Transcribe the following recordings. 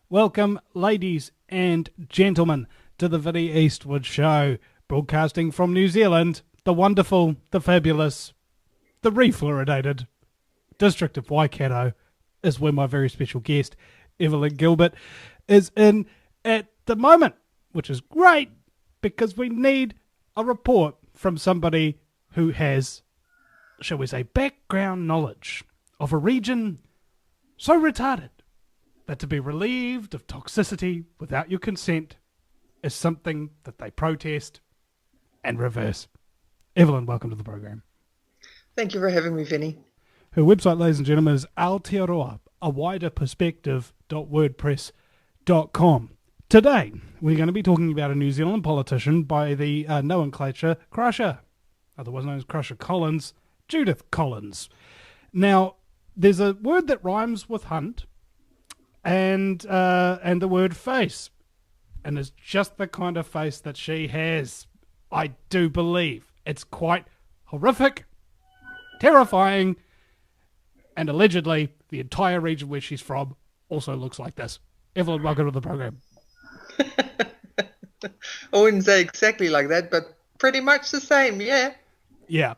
Welcome, ladies and gentlemen, to the Vinny Eastwood Show, broadcasting from New Zealand, the wonderful, the fabulous, the refluoridated district of Waikato, is where my very special guest, Evelyn Gilbert, is in at the moment, which is great because we need a report from somebody who has, shall we say, background knowledge of a region so retarded that to be relieved of toxicity without your consent is something that they protest and reverse. Evelyn, welcome to the program. Thank you for having me, Vinny. Her website, ladies and gentlemen, is Aotearoa, a wider perspective.wordpress.com. Today, we're going to be talking about a New Zealand politician by the nomenclature Crusher, otherwise known as Crusher Collins, Judith Collins. Now, there's a word that rhymes with hunt, and the word face, and it's just the kind of face that she has. I do believe it's quite horrific, terrifying, and allegedly the entire region where she's from also looks like this. Evelyn, welcome to the program. I wouldn't say exactly like that, but pretty much the same, yeah. Yeah.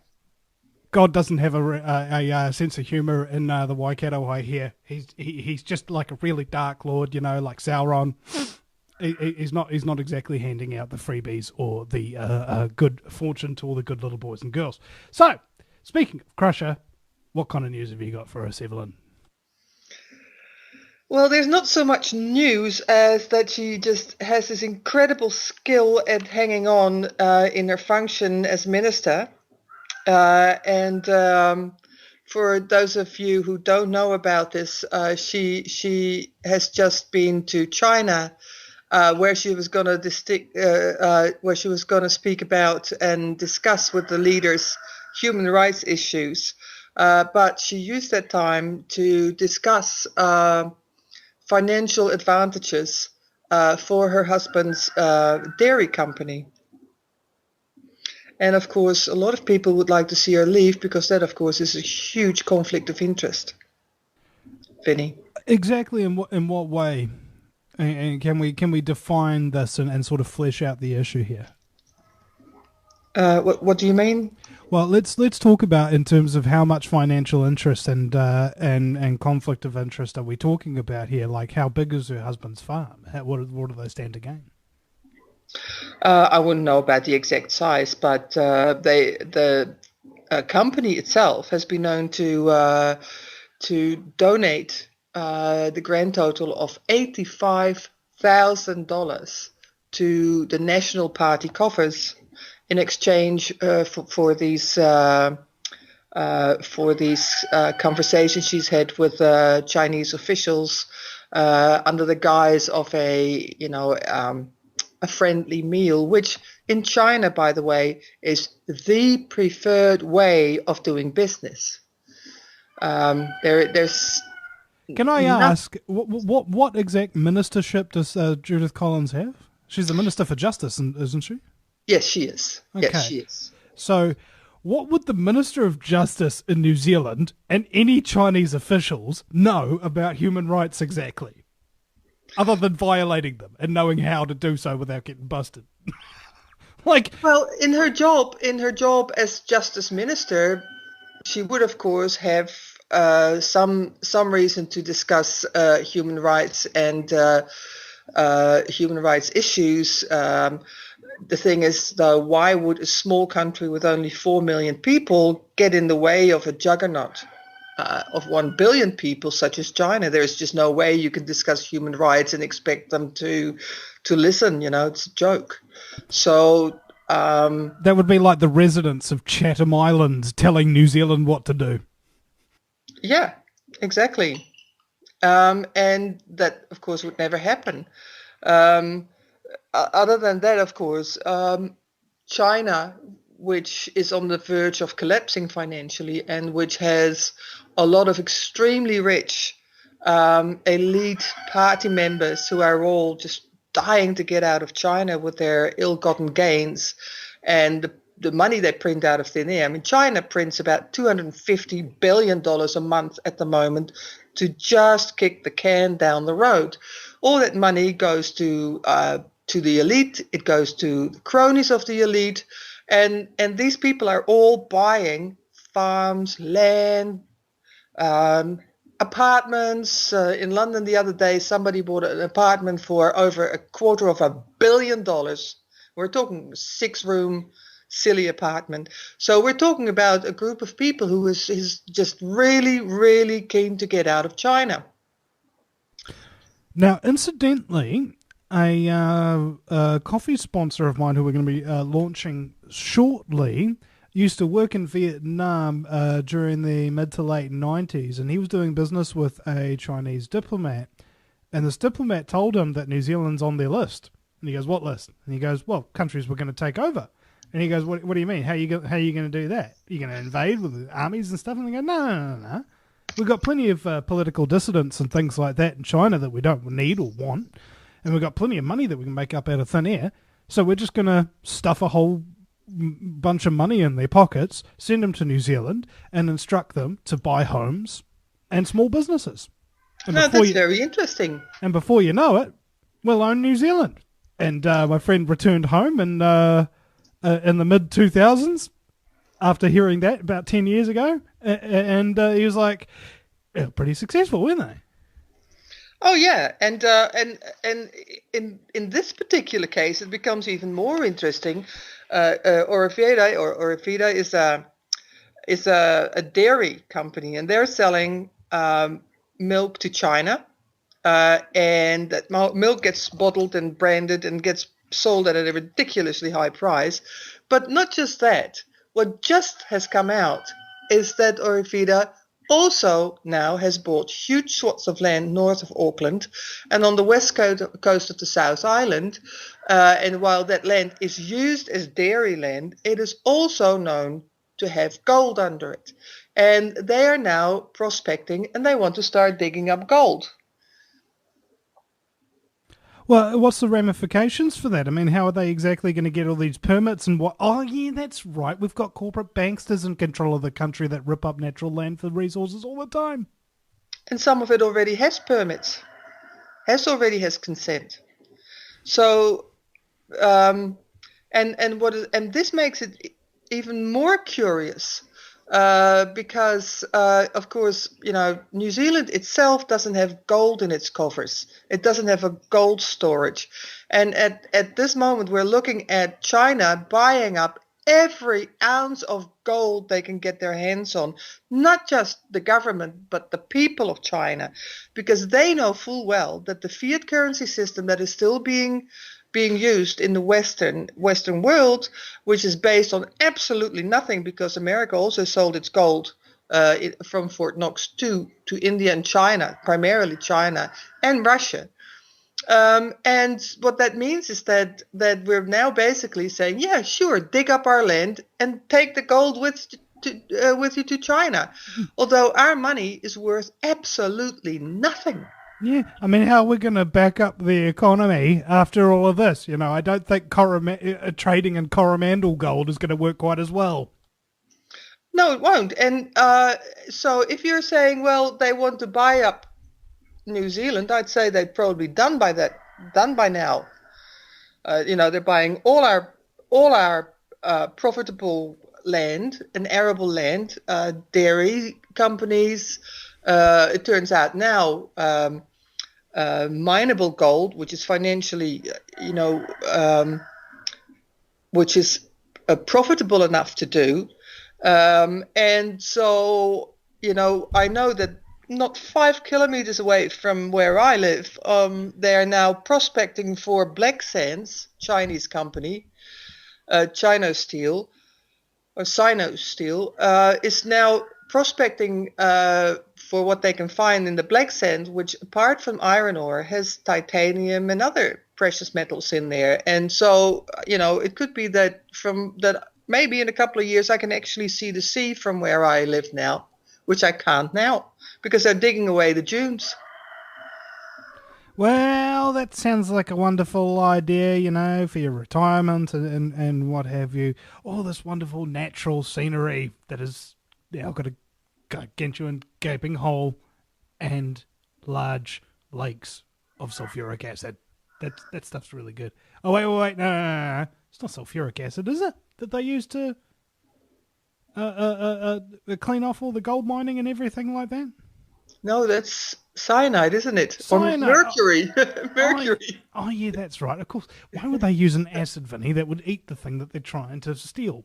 God doesn't have a sense of humour in the Waikato way here. He's just like a really dark lord, you know, like Sauron. He's not exactly handing out the freebies or the good fortune to all the good little boys and girls. So, speaking of Crusher, what kind of news have you got for us, Evelyn? Well, there's not so much news as that she just has this incredible skill at hanging on in her function as minister. And for those of you who don't know about this, she has just been to China, where she was going to speak about and discuss with the leaders human rights issues. But she used that time to discuss financial advantages for her husband's dairy company. And, of course, a lot of people would like to see her leave because that, of course, is a huge conflict of interest. Vinny? Exactly. In what way? And can we define this and sort of flesh out the issue here? What do you mean? Well, let's talk about in terms of how much financial interest and conflict of interest are we talking about here? Like, how big is her husband's farm? What do they stand to gain? I wouldn't know about the exact size, but the company itself has been known to donate the grand total of $85,000 to the National Party coffers in exchange for these conversations she's had with Chinese officials under the guise of a friendly meal, which in China, by the way, is the preferred way of doing business. There's. Can I ask what exact ministership does Judith Collins have? She's the Minister for Justice, isn't she? Yes, she is. Okay. Yes, she is. So, what would the Minister of Justice in New Zealand and any Chinese officials know about human rights exactly? Other than violating them and knowing how to do so without getting busted. Well, in her job as Justice Minister, she would of course have some reason to discuss human rights and human rights issues. The thing is, though, why would a small country with only 4 million people get in the way of a juggernaut of 1 billion people such as China? There's just no way you can discuss human rights and expect them to listen. You know, it's a joke. So that would be like the residents of Chatham Islands telling New Zealand what to do. Yeah, exactly. And that, of course, would never happen. Other than that, of course, China, which is on the verge of collapsing financially and which has a lot of extremely rich elite party members who are all just dying to get out of China with their ill-gotten gains. And the money they print out of thin air. I mean, China prints about $250 billion a month at the moment to just kick the can down the road. All that money goes to the elite. It goes to the cronies of the elite. And these people are all buying farms, land, apartments. In London the other day, somebody bought an apartment for over $250 million. We're talking 6-room, silly apartment. So we're talking about a group of people who is just really, really keen to get out of China. Now, incidentally, a coffee sponsor of mine who we're going to be launching shortly used to work in Vietnam during the mid to late 90s, and he was doing business with a Chinese diplomat. And this diplomat told him that New Zealand's on their list. And he goes, what list? And he goes, well, countries we're going to take over. And he goes, what do you mean? How are you going to do that? Are you going to invade with armies and stuff? And they go, no. We've got plenty of political dissidents and things like that in China that we don't need or want. And we've got plenty of money that we can make up out of thin air. So we're just going to stuff a whole bunch of money in their pockets, send them to New Zealand, and instruct them to buy homes and small businesses. And that's very interesting. And before you know it, we'll own New Zealand. And my friend returned home in the mid-2000s after hearing that about 10 years ago. And he was like, pretty successful, weren't they? Oh, yeah. And in this particular case, it becomes even more interesting. Orifida is a dairy company, and they're selling milk to China. And that milk gets bottled and branded and gets sold at a ridiculously high price. But not just that. What just has come out is that Orifida also now has bought huge swaths of land north of Auckland and on the west coast of the South Island. And while that land is used as dairy land, it is also known to have gold under it. And they are now prospecting, and they want to start digging up gold. Well, what's the ramifications for that? I mean, how are they exactly going to get all these permits and what? Oh, yeah, that's right. We've got corporate banksters in control of the country that rip up natural land for resources all the time. And some of it already has permits, already has consent. So, and this makes it even more curious. Because, of course, New Zealand itself doesn't have gold in its coffers. It doesn't have a gold storage. And at this moment, we're looking at China buying up every ounce of gold they can get their hands on. Not just the government, but the people of China. Because they know full well that the fiat currency system that is still being used in the Western world, which is based on absolutely nothing, because America also sold its gold from Fort Knox to India and China, primarily China and Russia. And what that means is that we're now basically saying, yeah, sure, dig up our land and take the gold with you to China, although our money is worth absolutely nothing. Yeah, I mean, how are we going to back up the economy after all of this? I don't think trading in Coromandel gold is going to work quite as well. No, it won't. And so if you're saying, well, they want to buy up New Zealand, I'd say they've probably done by now. They're buying all our profitable land and arable land, dairy companies. It turns out now mineable gold, which is financially, which is profitable enough to do. And so, I know that not 5 kilometers away from where I live, they are now prospecting for black sands, Chinese company, Chino Steel, or Sino Steel, is now prospecting for what they can find in the black sand, which apart from iron ore has titanium and other precious metals in there. And so, it could be that maybe in a couple of years I can actually see the sea from where I live now, which I can't now because they're digging away the dunes. Well, that sounds like a wonderful idea, for your retirement and what have you. All this wonderful natural scenery that is now going to get you in gaping hole and large lakes of sulfuric acid. That stuff's really good. Oh, wait, no. It's not sulfuric acid, is it? That they use to clean off all the gold mining and everything like that? No, that's cyanide, isn't it? Cyanide. Or mercury. Mercury. Oh, yeah, that's right. Of course. Why would they use an acid, Vinny, that would eat the thing that they're trying to steal?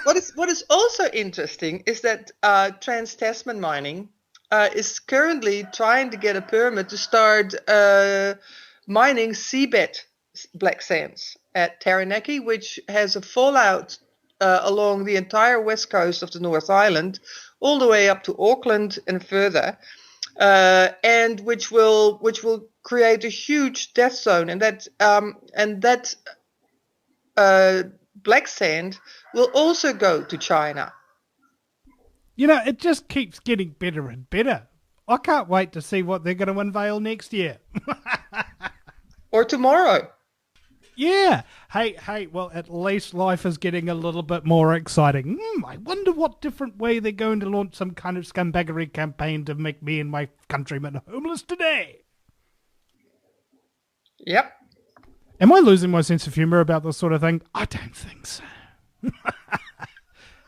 What is also interesting is that Trans-Tasman Mining is currently trying to get a permit to start mining seabed black sands at Taranaki, which has a fallout along the entire west coast of the North Island, all the way up to Auckland and further, and which will create a huge death zone, and that black sand will also go to China. It just keeps getting better and better. I can't wait to see what they're going to unveil next year. Or tomorrow. Yeah. Hey, well, at least life is getting a little bit more exciting. I wonder what different way they're going to launch some kind of scumbaggery campaign to make me and my countrymen homeless today. Yep. Am I losing my sense of humour about this sort of thing? I don't think so.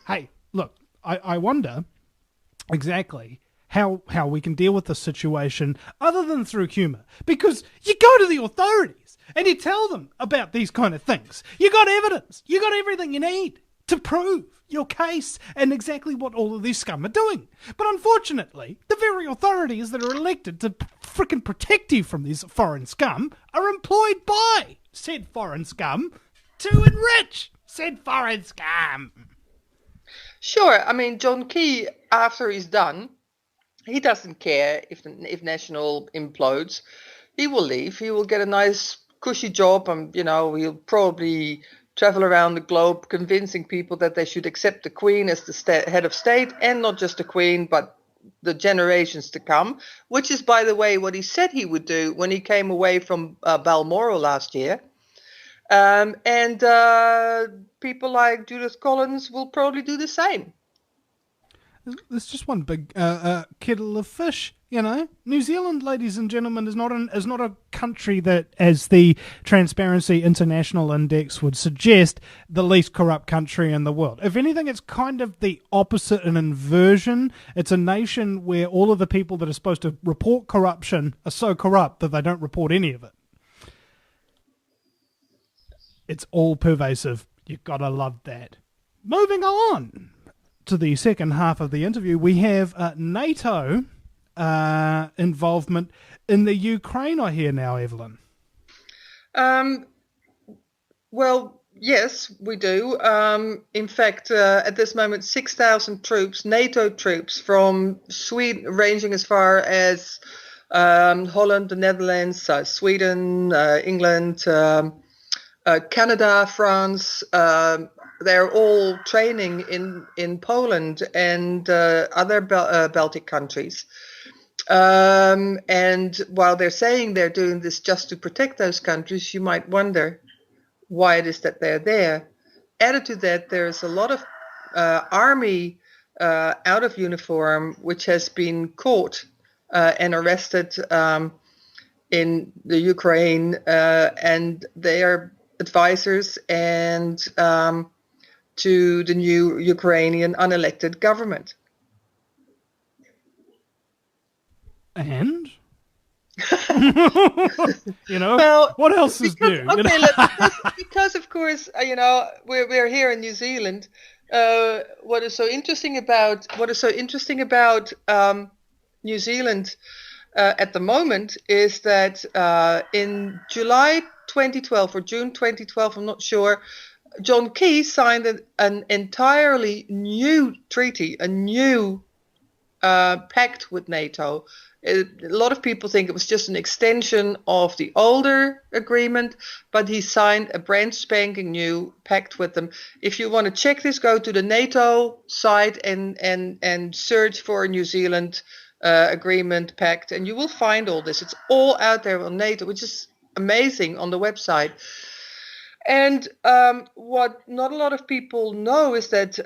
Hey, look, I wonder exactly how we can deal with the situation other than through humour. Because you go to the authorities and you tell them about these kind of things. You got evidence. You got everything you need to prove your case and exactly what all of these scum are doing. But unfortunately, the very authorities that are elected to frickin' protect you from these foreign scum are employed by said foreign scum to enrich said foreign scum. Sure. I mean, John Key, after he's done, he doesn't care if National implodes. He will leave. He will get a nice, cushy job, and he'll probably travel around the globe convincing people that they should accept the Queen as the head of state, and not just the Queen, but the generations to come. Which is, by the way, what he said he would do when he came away from Balmoral last year. And people like Judith Collins will probably do the same. There's just one big kettle of fish, New Zealand, ladies and gentlemen, is not a country that, as the Transparency International Index would suggest, the least corrupt country in the world. If anything, it's kind of the opposite, an inversion. It's a nation where all of the people that are supposed to report corruption are so corrupt that they don't report any of it. It's all pervasive. You've got to love that. Moving on to the second half of the interview, we have NATO involvement in the Ukraine, I hear now, Evelyn. Well, yes, we do. In fact, at this moment, 6,000 troops, NATO troops from Sweden, ranging as far as Holland, the Netherlands, Sweden, England, Canada, France, they're all training in Poland and other Baltic countries. And while they're saying they're doing this just to protect those countries, you might wonder why it is that they're there. Added to that, there's a lot of army out of uniform which has been caught and arrested in the Ukraine, and they are advisors and to the new Ukrainian unelected government. And well, what else is new? Okay, because of course, we're here in New Zealand. What is so interesting about New Zealand at the moment is that in July 2012 or June 2012, I'm not sure, John Key signed an entirely new treaty, a new pact with NATO. A lot of people think it was just an extension of the older agreement, but he signed a brand spanking new pact with them. If you want to check this, go to the NATO site and search for New Zealand agreement, pact, and you will find all this. It's all out there on NATO, which is amazing on the website. And what not a lot of people know is that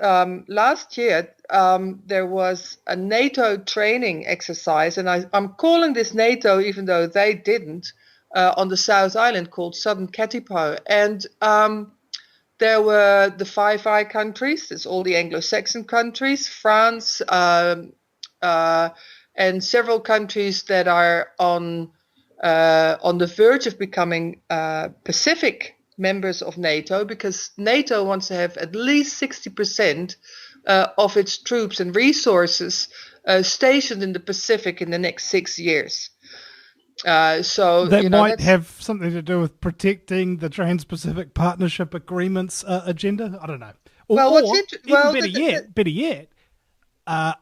last year there was a NATO training exercise, and I'm calling this NATO even though they didn't, on the South Island called Southern Katipo. And there were the Five Eye countries, there's all the Anglo-Saxon countries, France, and several countries that are on the verge of becoming Pacific members of NATO, because NATO wants to have at least 60% of its troops and resources stationed in the Pacific in the next 6 years. So that might have something to do with protecting the Trans-Pacific Partnership Agreements agenda. I don't know. Better yet,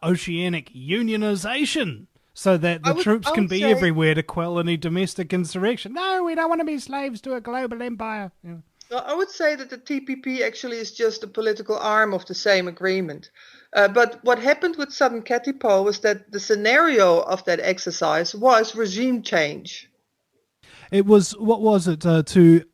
oceanic unionization, so that the troops can be everywhere to quell any domestic insurrection. No, we don't want to be slaves to a global empire. Yeah. Well, I would say that the TPP actually is just a political arm of the same agreement. But what happened with Southern Katipo was that the scenario of that exercise was regime change. It was, what was it, to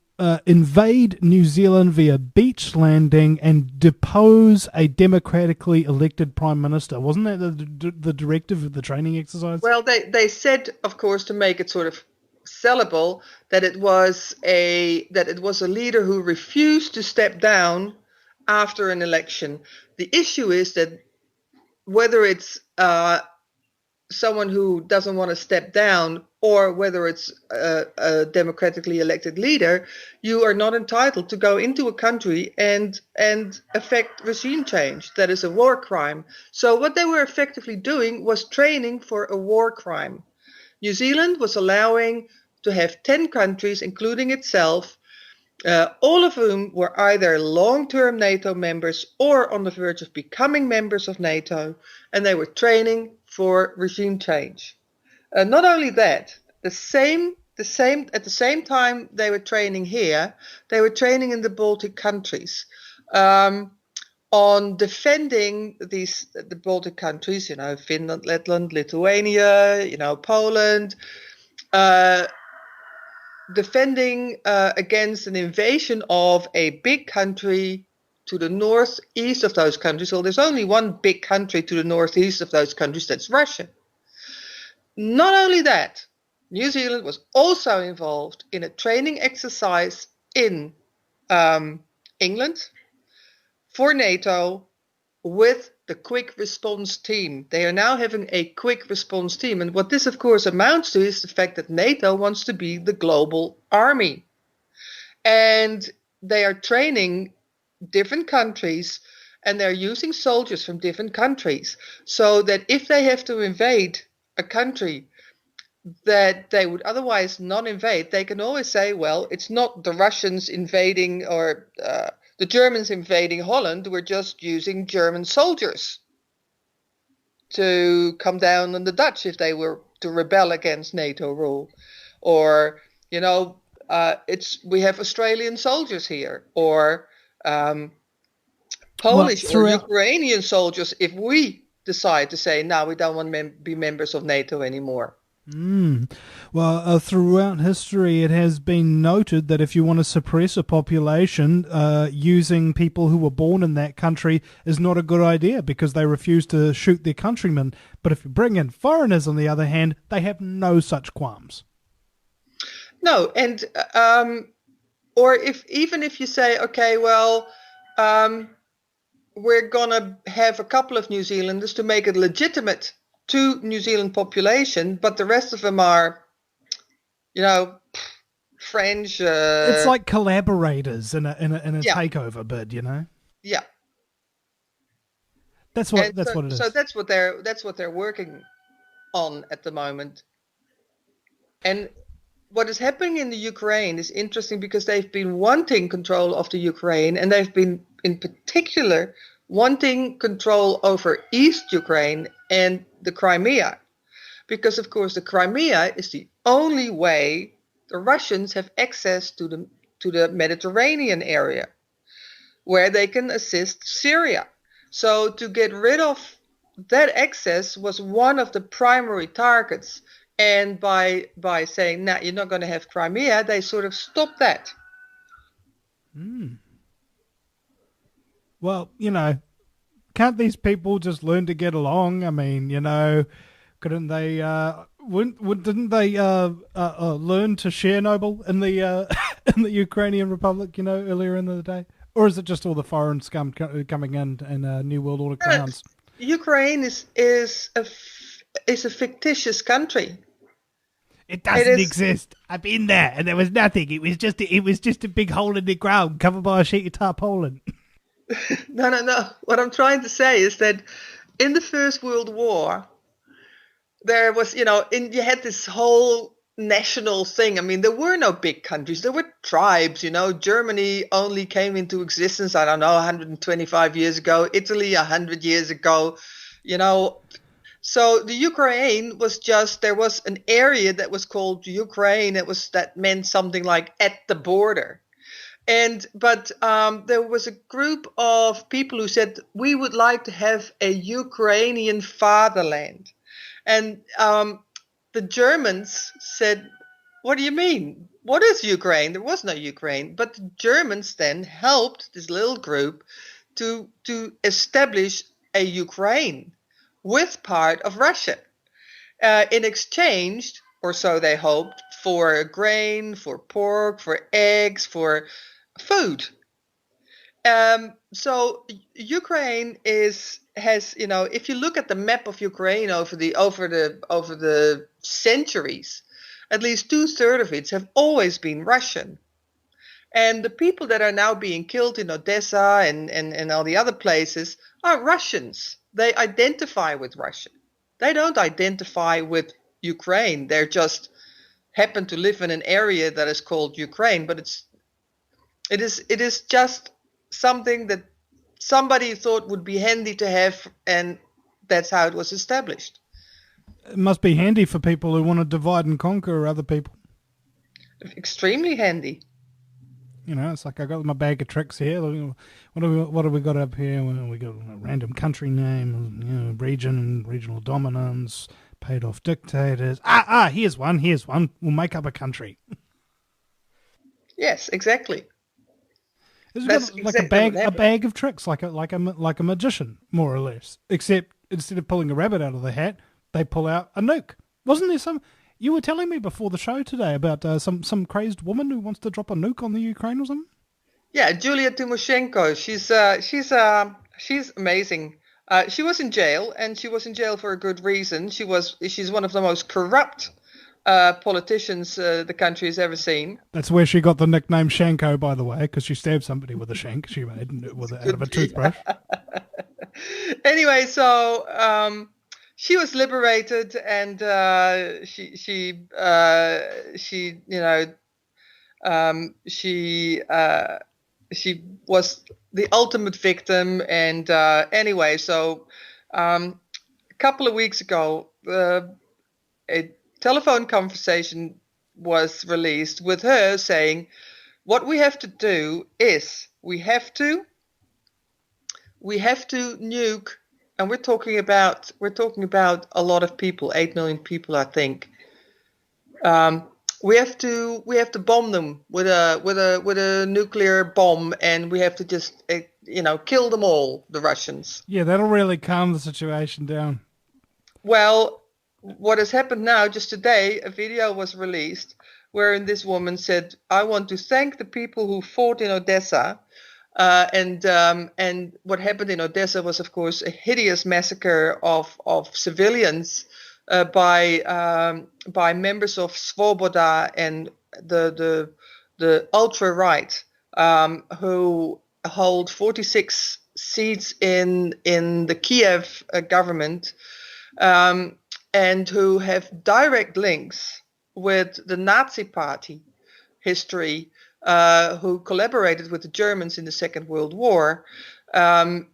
invade New Zealand via beach landing and depose a democratically elected prime minister. Wasn't that the directive of the training exercise? Well, they said, of course, to make it sort of sellable, that it was a leader who refused to step down after an election. The issue is that whether it's someone who doesn't want to step down or whether it's a democratically elected leader, you are not entitled to go into a country and affect regime change. That is a war crime. So what they were effectively doing was training for a war crime. New Zealand was allowing to have 10 countries, including itself, all of whom were either long-term NATO members or on the verge of becoming members of NATO, and they were training for regime change. Not only that, at the same time they were training here, they were training in the Baltic countries on defending the Baltic countries, Finland, Letland, Lithuania, Poland, defending against an invasion of a big country to the northeast of those countries. Well, there's only one big country to the northeast of those countries, that's Russia. Not only that, New Zealand was also involved in a training exercise in England for NATO with the quick response team. They are now having a quick response team. And what this, of course, amounts to is the fact that NATO wants to be the global army. And they are training different countries, and they're using soldiers from different countries, so that if they have to invade a country that they would otherwise not invade, they can always say, well, it's not the Russians invading or the Germans invading Holland, we're just using German soldiers to come down on the Dutch if they were to rebel against NATO rule. Or, we have Australian soldiers here, or Polish or Ukrainian soldiers if we decide to say, no, we don't want to be members of NATO anymore. Well, throughout history, it has been noted that if you want to suppress a population, using people who were born in that country is not a good idea because they refuse to shoot their countrymen. But if you bring in foreigners, on the other hand, they have no such qualms. No, and or even if you say, okay, well, we're going to have a couple of New Zealanders to make it legitimate to New Zealand population, but the rest of them are, French. It's like collaborators in a takeover bid, Yeah. That's what it is. So that's what they're working on at the moment. And what is happening in the Ukraine is interesting because they've been wanting control of the Ukraine, and they've been in particular wanting control over East Ukraine and the Crimea, because of course the Crimea is the only way the Russians have access to the Mediterranean area, where they can assist Syria. So to get rid of that access was one of the primary targets. And by saying, "Nah, you're not going to have Crimea," they sort of stopped that. Well, can't these people just learn to get along? I mean, couldn't they? Didn't they learn to share Noble in the in the Ukrainian Republic? Earlier in the day, or is it just all the foreign scum coming in and New World Order clowns? Ukraine is a fictitious country. It doesn't exist. I've been there, and there was nothing. It was just a big hole in the ground covered by a sheet of tarpaulin. No. What I'm trying to say is that in the First World War, there was, you had this whole national thing. I mean, there were no big countries. There were tribes, Germany only came into existence, I don't know, 125 years ago. Italy, 100 years ago, So the Ukraine was there was an area that was called Ukraine. That meant something like at the border. But there was a group of people who said, we would like to have a Ukrainian fatherland. And the Germans said, what do you mean? What is Ukraine? There was no Ukraine. But the Germans then helped this little group to establish a Ukraine with part of Russia in exchange, or so they hoped, for grain, for pork, for eggs, for food. So Ukraine has, if you look at the map of Ukraine over the centuries, at least 2/3 of it have always been Russian. And the people that are now being killed in Odessa and all the other places are Russians. They identify with Russia. They don't identify with Ukraine. They're just happen to live in an area that is called Ukraine, but it is just something that somebody thought would be handy to have, and that's how it was established. It must be handy for people who want to divide and conquer other people. Extremely handy. It's like I got my bag of tricks here. What have we got up here? Well, we got a random country name, region, regional dominance, paid off dictators. Here's one. We'll make up a country. Yes, exactly. It's like a bag of tricks, like a magician, more or less. Except instead of pulling a rabbit out of the hat, they pull out a nuke. Wasn't there some? You were telling me before the show today about some crazed woman who wants to drop a nuke on the Ukraine or something. Yeah, Julia Tymoshenko. She's amazing. She was in jail, and she was in jail for a good reason. She's one of the most corrupt politicians the country has ever seen. That's where she got the nickname Shanko, by the way, because she stabbed somebody with a shank she made out of a toothbrush. Anyway, so she was liberated, and she was the ultimate victim. And anyway, so a couple of weeks ago, a telephone conversation was released with her saying, what we have to do is we have to nuke, and we're talking about a lot of people, 8 million people, I think. We have to bomb them with a nuclear bomb, and we have to just kill them all, the Russians. Yeah, that'll really calm the situation down. Well, what has happened now, just today, a video was released wherein this woman said, I want to thank the people who fought in Odessa. And what happened in Odessa was, of course, a hideous massacre of civilians by members of Svoboda and the ultra right who hold 46 seats in the Kiev government, and who have direct links with the Nazi Party history, who collaborated with the Germans in the Second World War, and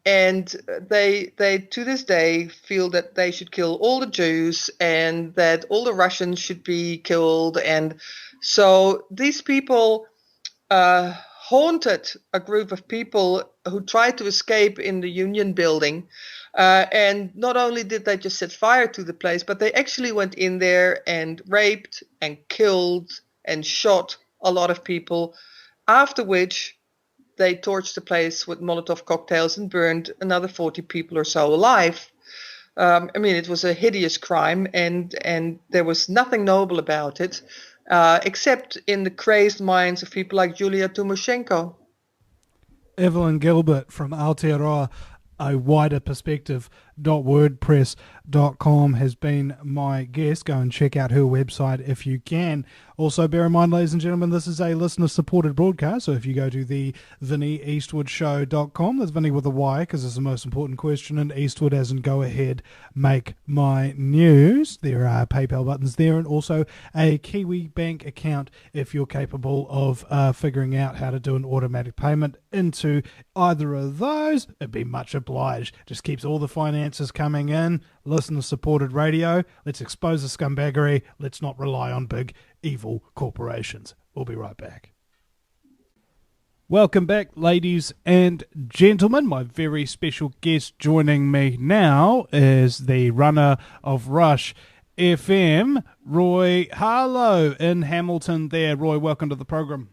they to this day feel that they should kill all the Jews and that all the Russians should be killed. And so these people haunted a group of people who tried to escape in the Union building, And not only did they just set fire to the place, but they actually went in there and raped and killed and shot a lot of people, after which they torched the place with Molotov cocktails and burned another 40 people or so alive. I mean, it was a hideous crime, and there was nothing noble about it, except in the crazed minds of people like Julia Tymoshenko. Evelyn Gilbert from Aotearoa, a wider perspective.wordpress.com has been my guest. Go and check out her website if you can. Also, bear in mind, ladies and gentlemen, this is a listener-supported broadcast, so if you go to the VinnyEastwoodShow.com, that's Vinny with a Y, because it's the most important question, and Eastwood as in go ahead, make my news. There are PayPal buttons there, and also a Kiwi bank account if you're capable of figuring out how to do an automatic payment into either of those. It'd be much obliged. Just keeps all the finances coming in. Listener-supported radio. Let's expose the scumbaggery. Let's not rely on big evil corporations. We'll be right back. Welcome back, ladies and gentlemen. My very special guest joining me now is the runner of Rush FM, Roy Harlow in Hamilton there. Roy, welcome to the program.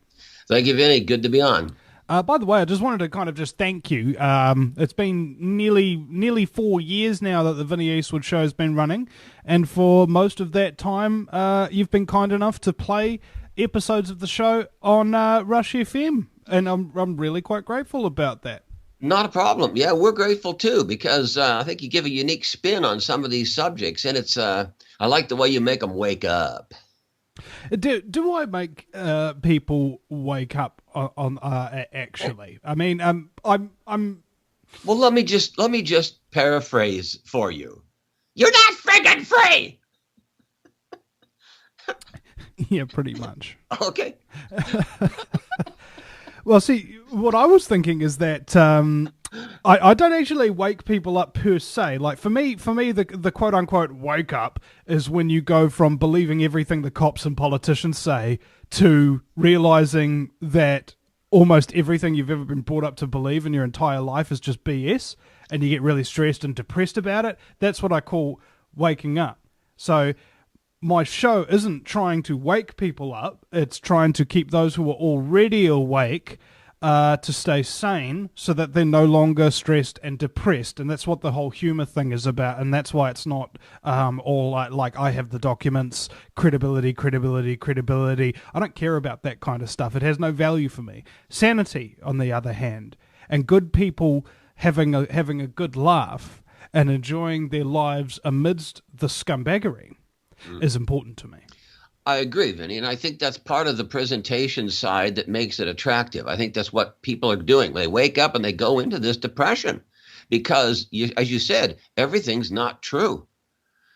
Thank you, Vinny. Good to be on. By the way, I just wanted to kind of just thank you. It's been nearly 4 years now that the Vinny Eastwood show has been running, and for most of that time, you've been kind enough to play episodes of the show on Rush FM, and I'm really quite grateful about that. Not a problem. Yeah, we're grateful too, because I think you give a unique spin on some of these subjects, and it's I like the way you make them wake up. Do I make people wake up on actually? I mean, I'm. Well, let me just paraphrase for you. You're not friggin' free. Yeah, pretty much. Okay. Well, see, what I was thinking is that I don't actually wake people up per se. Like for me, the quote unquote wake up is when you go from believing everything the cops and politicians say to realizing that almost everything you've ever been brought up to believe in your entire life is just BS, and you get really stressed and depressed about it. That's what I call waking up. So my show isn't trying to wake people up. It's trying to keep those who are already awake to stay sane so that they're no longer stressed and depressed. And that's what the whole humor thing is about. And that's why it's not all like I have the documents, credibility. I don't care about that kind of stuff. It has no value for me. Sanity, on the other hand, and good people having a good laugh and enjoying their lives amidst the scumbaggery is important to me. I agree, Vinny, and I think that's part of the presentation side that makes it attractive. I think that's what people are doing. They wake up and they go into this depression because, as you said, everything's not true.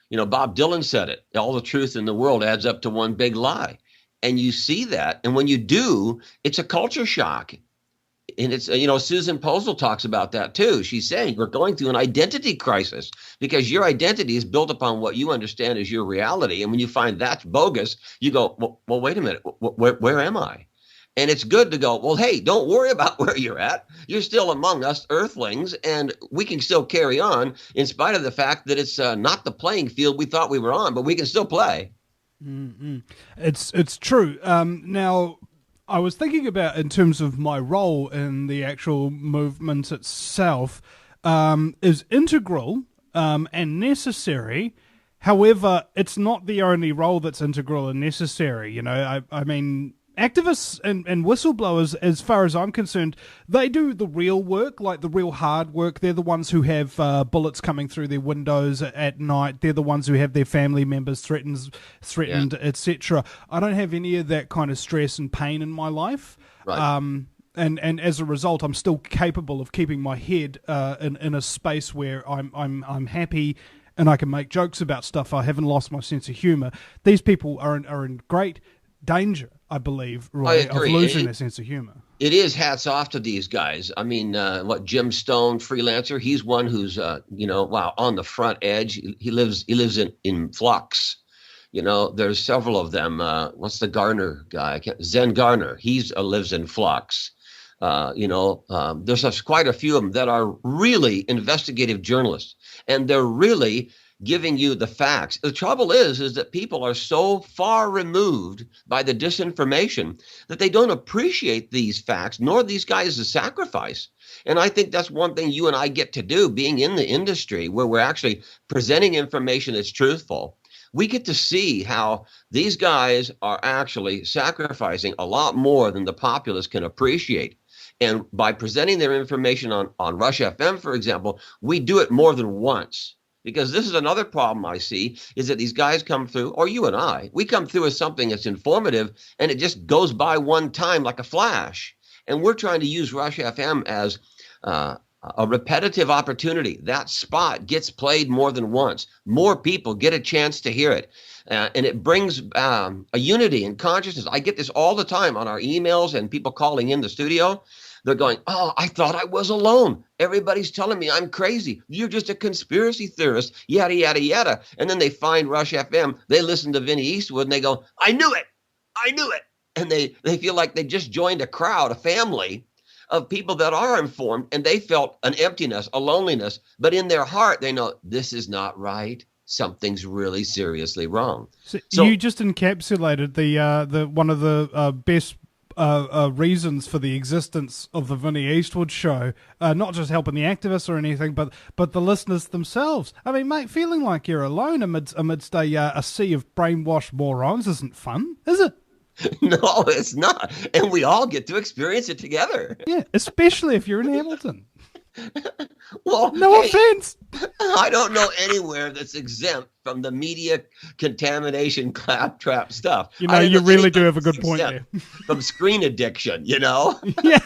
You know, Bob Dylan said it, all the truth in the world adds up to one big lie. And you see that, and when you do, it's a culture shock. And it's, Susanne Posel talks about that too. She's saying we're going through an identity crisis because your identity is built upon what you understand as your reality. And when you find that's bogus, you go, well, wait a minute, where am I? And it's good to go, well, hey, don't worry about where you're at. You're still among us earthlings, and we can still carry on in spite of the fact that it's not the playing field we thought we were on, but we can still play. Mm-hmm. It's true. Now, I was thinking about in terms of my role in the actual movement itself is integral and necessary. However, it's not the only role that's integral and necessary. You know, I mean, activists and whistleblowers, as far as I'm concerned, they do the real work, like the real hard work. They're the ones who have bullets coming through their windows at night. They're the ones who have their family members threatened, yeah, etc. I don't have any of that kind of stress and pain in my life. Right. And as a result, I'm still capable of keeping my head in a space where I'm happy and I can make jokes about stuff. I haven't lost my sense of humor. These people are in great danger, I believe, Roy, of losing their sense of humor. It is hats off to these guys. I mean, Jim Stone, freelancer, he's one who's, on the front edge. He lives in flux. You know, there's several of them. What's the Garner guy? Zen Garner. He lives in flux. There's quite a few of them that are really investigative journalists, and they're really giving you the facts. The trouble is that people are so far removed by the disinformation that they don't appreciate these facts, nor these guys' sacrifice. And I think that's one thing you and I get to do, being in the industry where we're actually presenting information that's truthful. We get to see how these guys are actually sacrificing a lot more than the populace can appreciate. And by presenting their information on Rush FM, for example, we do it more than once. Because this is another problem I see, is that these guys come through, or you and I, we come through as something that's informative, and it just goes by one time like a flash. And we're trying to use Rush FM as a repetitive opportunity. That spot gets played more than once. More people get a chance to hear it. And it brings a unity in consciousness. I get this all the time on our emails and people calling in the studio. They're going, oh, I thought I was alone. Everybody's telling me I'm crazy. You're just a conspiracy theorist, yada, yada, yada. And then they find Rush FM. They listen to Vinny Eastwood and they go, I knew it. I knew it. And they feel like they just joined a crowd, a family of people that are informed. And they felt an emptiness, a loneliness. But in their heart, they know this is not right. Something's really seriously wrong. So you just encapsulated the one of the best reasons for the existence of the Vinny Eastwood show, not just helping the activists or anything, but the listeners themselves. I mean, mate, feeling like you're alone amidst a sea of brainwashed morons isn't fun, is it? No, it's not. And we all get to experience it together. Yeah, especially if you're in Hamilton. Well, no offense. I don't know anywhere that's exempt from the media contamination claptrap stuff. You know, you really do have a good point there. From screen addiction, you know? Yeah.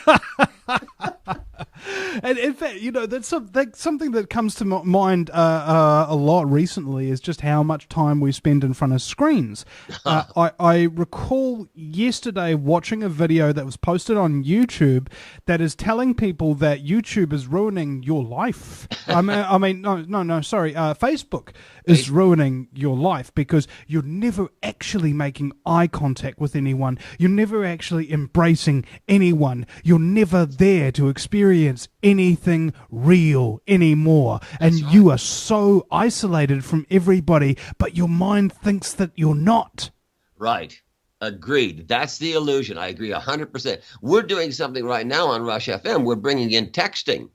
And in fact, you know, that's something that comes to mind a lot recently is just how much time we spend in front of screens. I recall yesterday watching a video that was posted on YouTube that is telling people that YouTube is ruining your life. Facebook is ruining your life because you're never actually making eye contact with anyone. You're never actually embracing anyone. You're never there to experience anything real anymore. And you are so isolated from everybody, but your mind thinks that you're not. Right. Agreed. That's the illusion. I agree 100%. We're doing something right now on Rush FM. We're bringing in texting.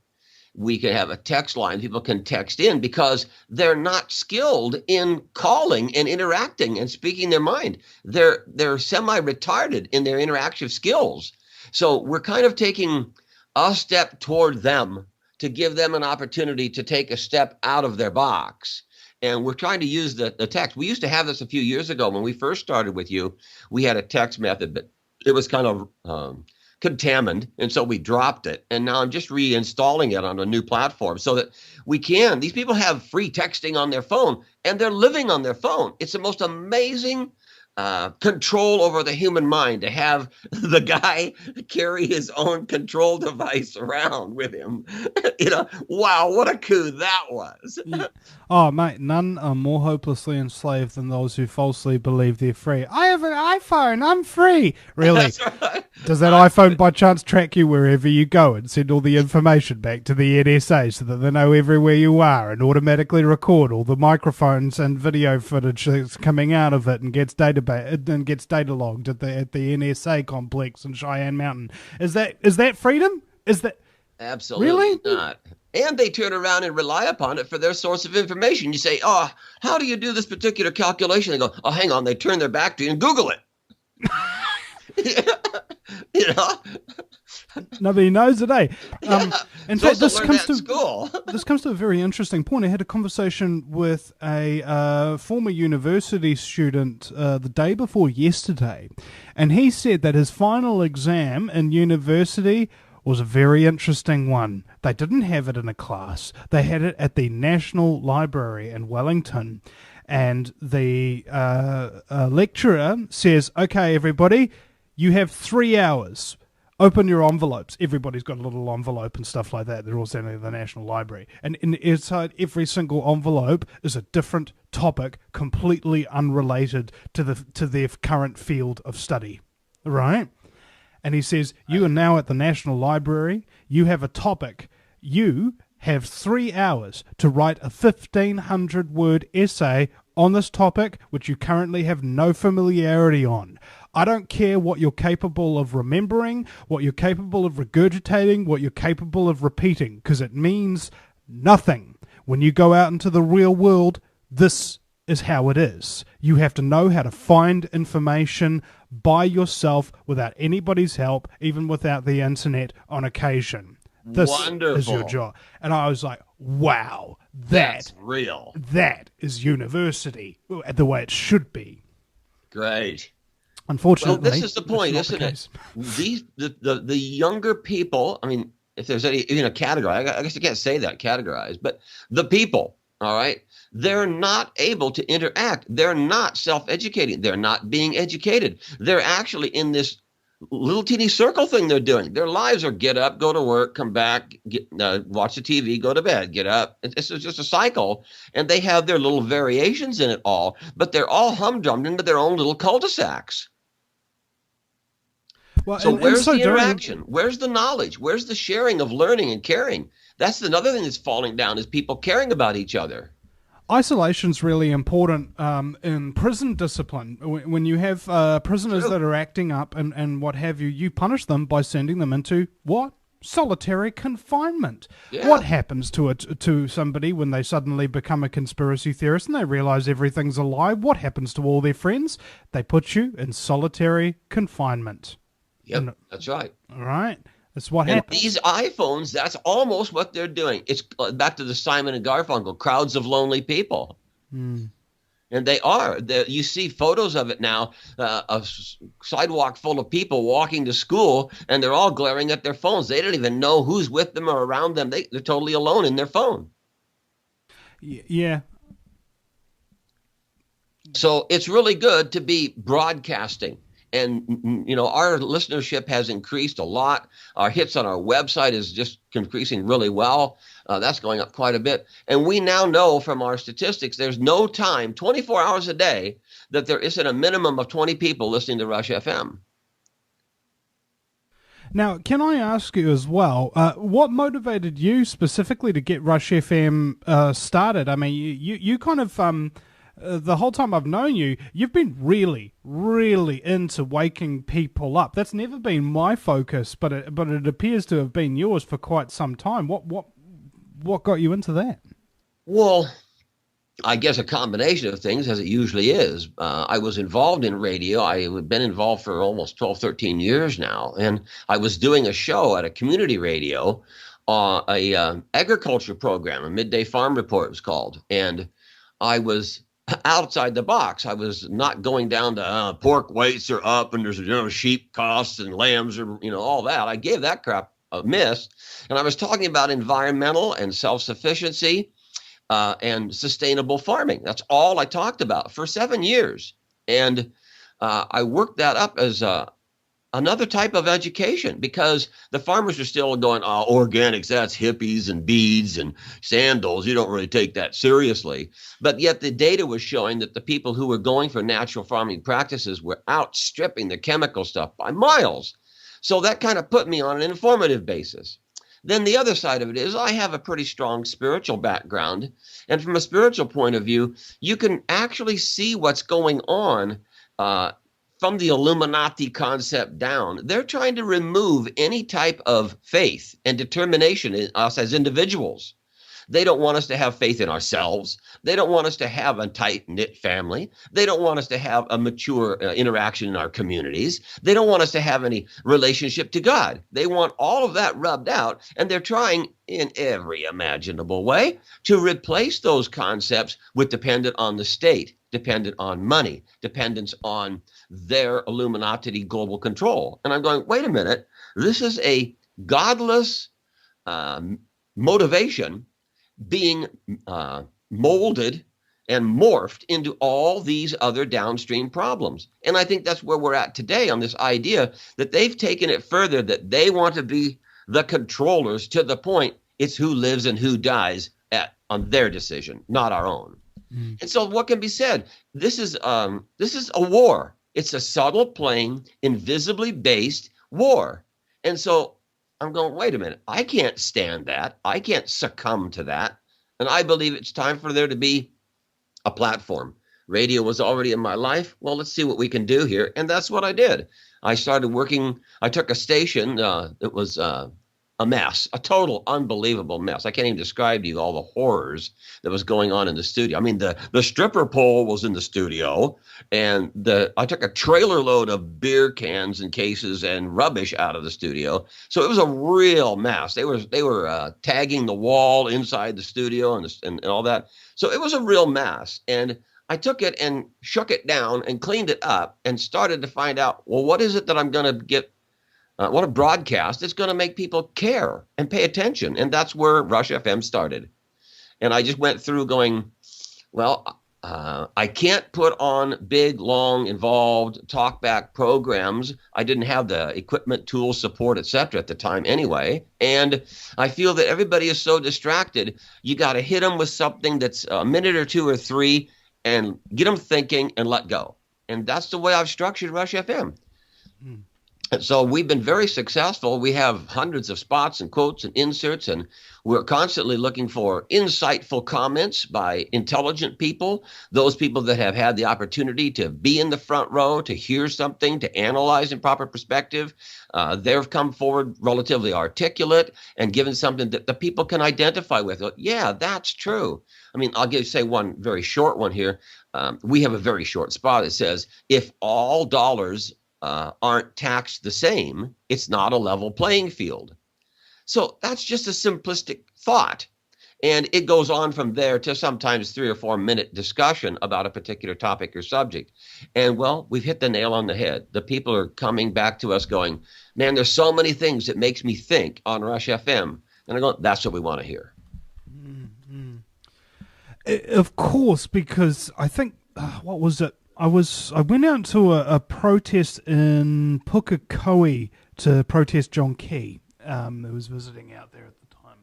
We can have a text line. People can text in because they're not skilled in calling and interacting and speaking their mind. They're semi-retarded in their interactive skills. So we're kind of taking a step toward them to give them an opportunity to take a step out of their box. And we're trying to use the text. We used to have this a few years ago when we first started with you. We had a text method, but it was kind of contamined, and so we dropped it. And now I'm just reinstalling it on a new platform so that these people have free texting on their phone, and they're living on their phone. It's the most amazing control over the human mind to have the guy carry his own control device around with him. Wow, what a coup that was. Yeah. Oh, mate, none are more hopelessly enslaved than those who falsely believe they're free. I have an iPhone, I'm free. Really? That's right. Does that iPhone by chance track you wherever you go and send all the information back to the NSA so that they know everywhere you are and automatically record all the microphones and video footage that's coming out of it and gets data logged at the NSA complex in Cheyenne Mountain? Is that freedom? Is that absolutely really not? And they turn around and rely upon it for their source of information. You say, oh, how do you do this particular calculation? They go, oh, hang on. They turn their back to you and Google it. Nobody knows it, eh? In fact, this comes to a very interesting point. I had a conversation with a former university student the day before yesterday, and he said that his final exam in university was a very interesting one. They didn't have it in a class. They had it at the National Library in Wellington. And the lecturer says, okay, everybody, you have 3 hours. Open your envelopes. Everybody's got a little envelope and stuff like that. They're all sitting at the National Library. And inside every single envelope is a different topic, completely unrelated to their current field of study. Right? And he says, you are now at the National Library. You have a topic. You have 3 hours to write a 1,500-word essay on this topic, which you currently have no familiarity on. I don't care what you're capable of remembering, what you're capable of regurgitating, what you're capable of repeating, because it means nothing. When you go out into the real world, this is how it is. You have to know how to find information by yourself without anybody's help, even without the internet on occasion. This Wonderful. is your job. And I was like, wow, That's real. That is university, the way it should be. Great. Unfortunately, well, this is the point, isn't it? The younger people, I mean, if there's any, even a category, I guess I can't say that, categorized, but the people, all right, they're not able to interact. They're not self-educating. They're not being educated. They're actually in this little teeny circle thing they're doing. Their lives are get up, go to work, come back, watch the TV, go to bed, get up. It's just a cycle, and they have their little variations in it all, but they're all humdrummed into their own little cul-de-sacs. Well, so where's the interaction? Where's the knowledge? Where's the sharing of learning and caring? That's another thing that's falling down, is people caring about each other. Isolation's really important in prison discipline. When you have prisoners that are acting up and what have you, you punish them by sending them into what? Solitary confinement. Yeah. What happens to somebody when they suddenly become a conspiracy theorist and they realize everything's a lie? What happens to all their friends? They put you in solitary confinement. Yep, that's right. All right. That's what happens. These iPhones, that's almost what they're doing. It's back to the Simon and Garfunkel, crowds of lonely people. And they are. You see photos of it now, a sidewalk full of people walking to school, and they're all glaring at their phones. They don't even know who's with them or around them. They're totally alone in their phone. Yeah. So it's really good to be broadcasting. And, you know, our listenership has increased a lot. Our hits on our website is just increasing really well. That's going up quite a bit. And we now know from our statistics, there's no time, 24 hours a day, that there isn't a minimum of 20 people listening to Rush FM. Now, can I ask you as well, what motivated you specifically to get Rush FM started? I mean, you kind of... the whole time I've known you, you've been really, really into waking people up. That's never been my focus, but it appears to have been yours for quite some time. What got you into that? Well, I guess a combination of things, as it usually is. I was involved in radio. I've been involved for almost 12, 13 years now, and I was doing a show at a community radio, a agriculture program, a midday farm report it was called, and I was outside the box. I was not going down to pork weights are up and there's sheep costs and lambs are all that. I gave that crap a miss, and I was talking about environmental and self-sufficiency and sustainable farming. That's all I talked about for 7 years, and I worked that up as another type of education, because the farmers are still going, organics, that's hippies and beads and sandals. You don't really take that seriously. But yet the data was showing that the people who were going for natural farming practices were outstripping the chemical stuff by miles. So that kind of put me on an informative basis. Then the other side of it is I have a pretty strong spiritual background. And from a spiritual point of view, you can actually see what's going on from the Illuminati concept down. They're trying to remove any type of faith and determination in us as individuals. They don't want us to have faith in ourselves. They don't want us to have a tight-knit family. They don't want us to have a mature interaction in our communities. They don't want us to have any relationship to God. They want all of that rubbed out, and they're trying in every imaginable way to replace those concepts with dependent on the state, dependent on money, dependence on their Illuminati global control. And I'm going, wait a minute, this is a godless motivation being molded and morphed into all these other downstream problems. And I think that's where we're at today on this idea that they've taken it further, that they want to be the controllers to the point it's who lives and who dies on their decision, not our own. And so what can be said? This is a war. It's a subtle playing, invisibly based war. And so I'm going, wait a minute, I can't stand that. I can't succumb to that. And I believe it's time for there to be a platform. Radio was already in my life. Well, let's see what we can do here. And that's what I did. I started working. I took a station that was a mess, a total unbelievable mess. I can't even describe to you all the horrors that was going on in the studio. I mean, the stripper pole was in the studio, and I took a trailer load of beer cans and cases and rubbish out of the studio. So it was a real mess. They were tagging the wall inside the studio and all that. So it was a real mess. And I took it and shook it down and cleaned it up and started to find out, well, what is it that I'm going to get? What a broadcast. It's going to make people care and pay attention. And that's where Rush FM started. And I just went through going, well, I can't put on big, long, involved talkback programs. I didn't have the equipment, tools, support, etc. at the time anyway. And I feel that everybody is so distracted. You got to hit them with something that's a minute or two or three and get them thinking and let go. And that's the way I've structured Rush FM. And so we've been very successful. We have hundreds of spots and quotes and inserts, and we're constantly looking for insightful comments by intelligent people, those people that have had the opportunity to be in the front row, to hear something, to analyze in proper perspective. They've come forward relatively articulate and given something that the people can identify with. Yeah, that's true. I mean, I'll say one very short one here. We have a very short spot that says, if all dollars aren't taxed the same, it's not a level playing field. So that's just a simplistic thought. And it goes on from there to sometimes 3 or 4 minute discussion about a particular topic or subject. And well, we've hit the nail on the head. The people are coming back to us going, man, there's so many things that makes me think on Rush FM. And I go, that's what we want to hear. Mm-hmm. Of course, because I think, what was it? I went out to a protest in Pukekohe to protest John Key, who was visiting out there at the time.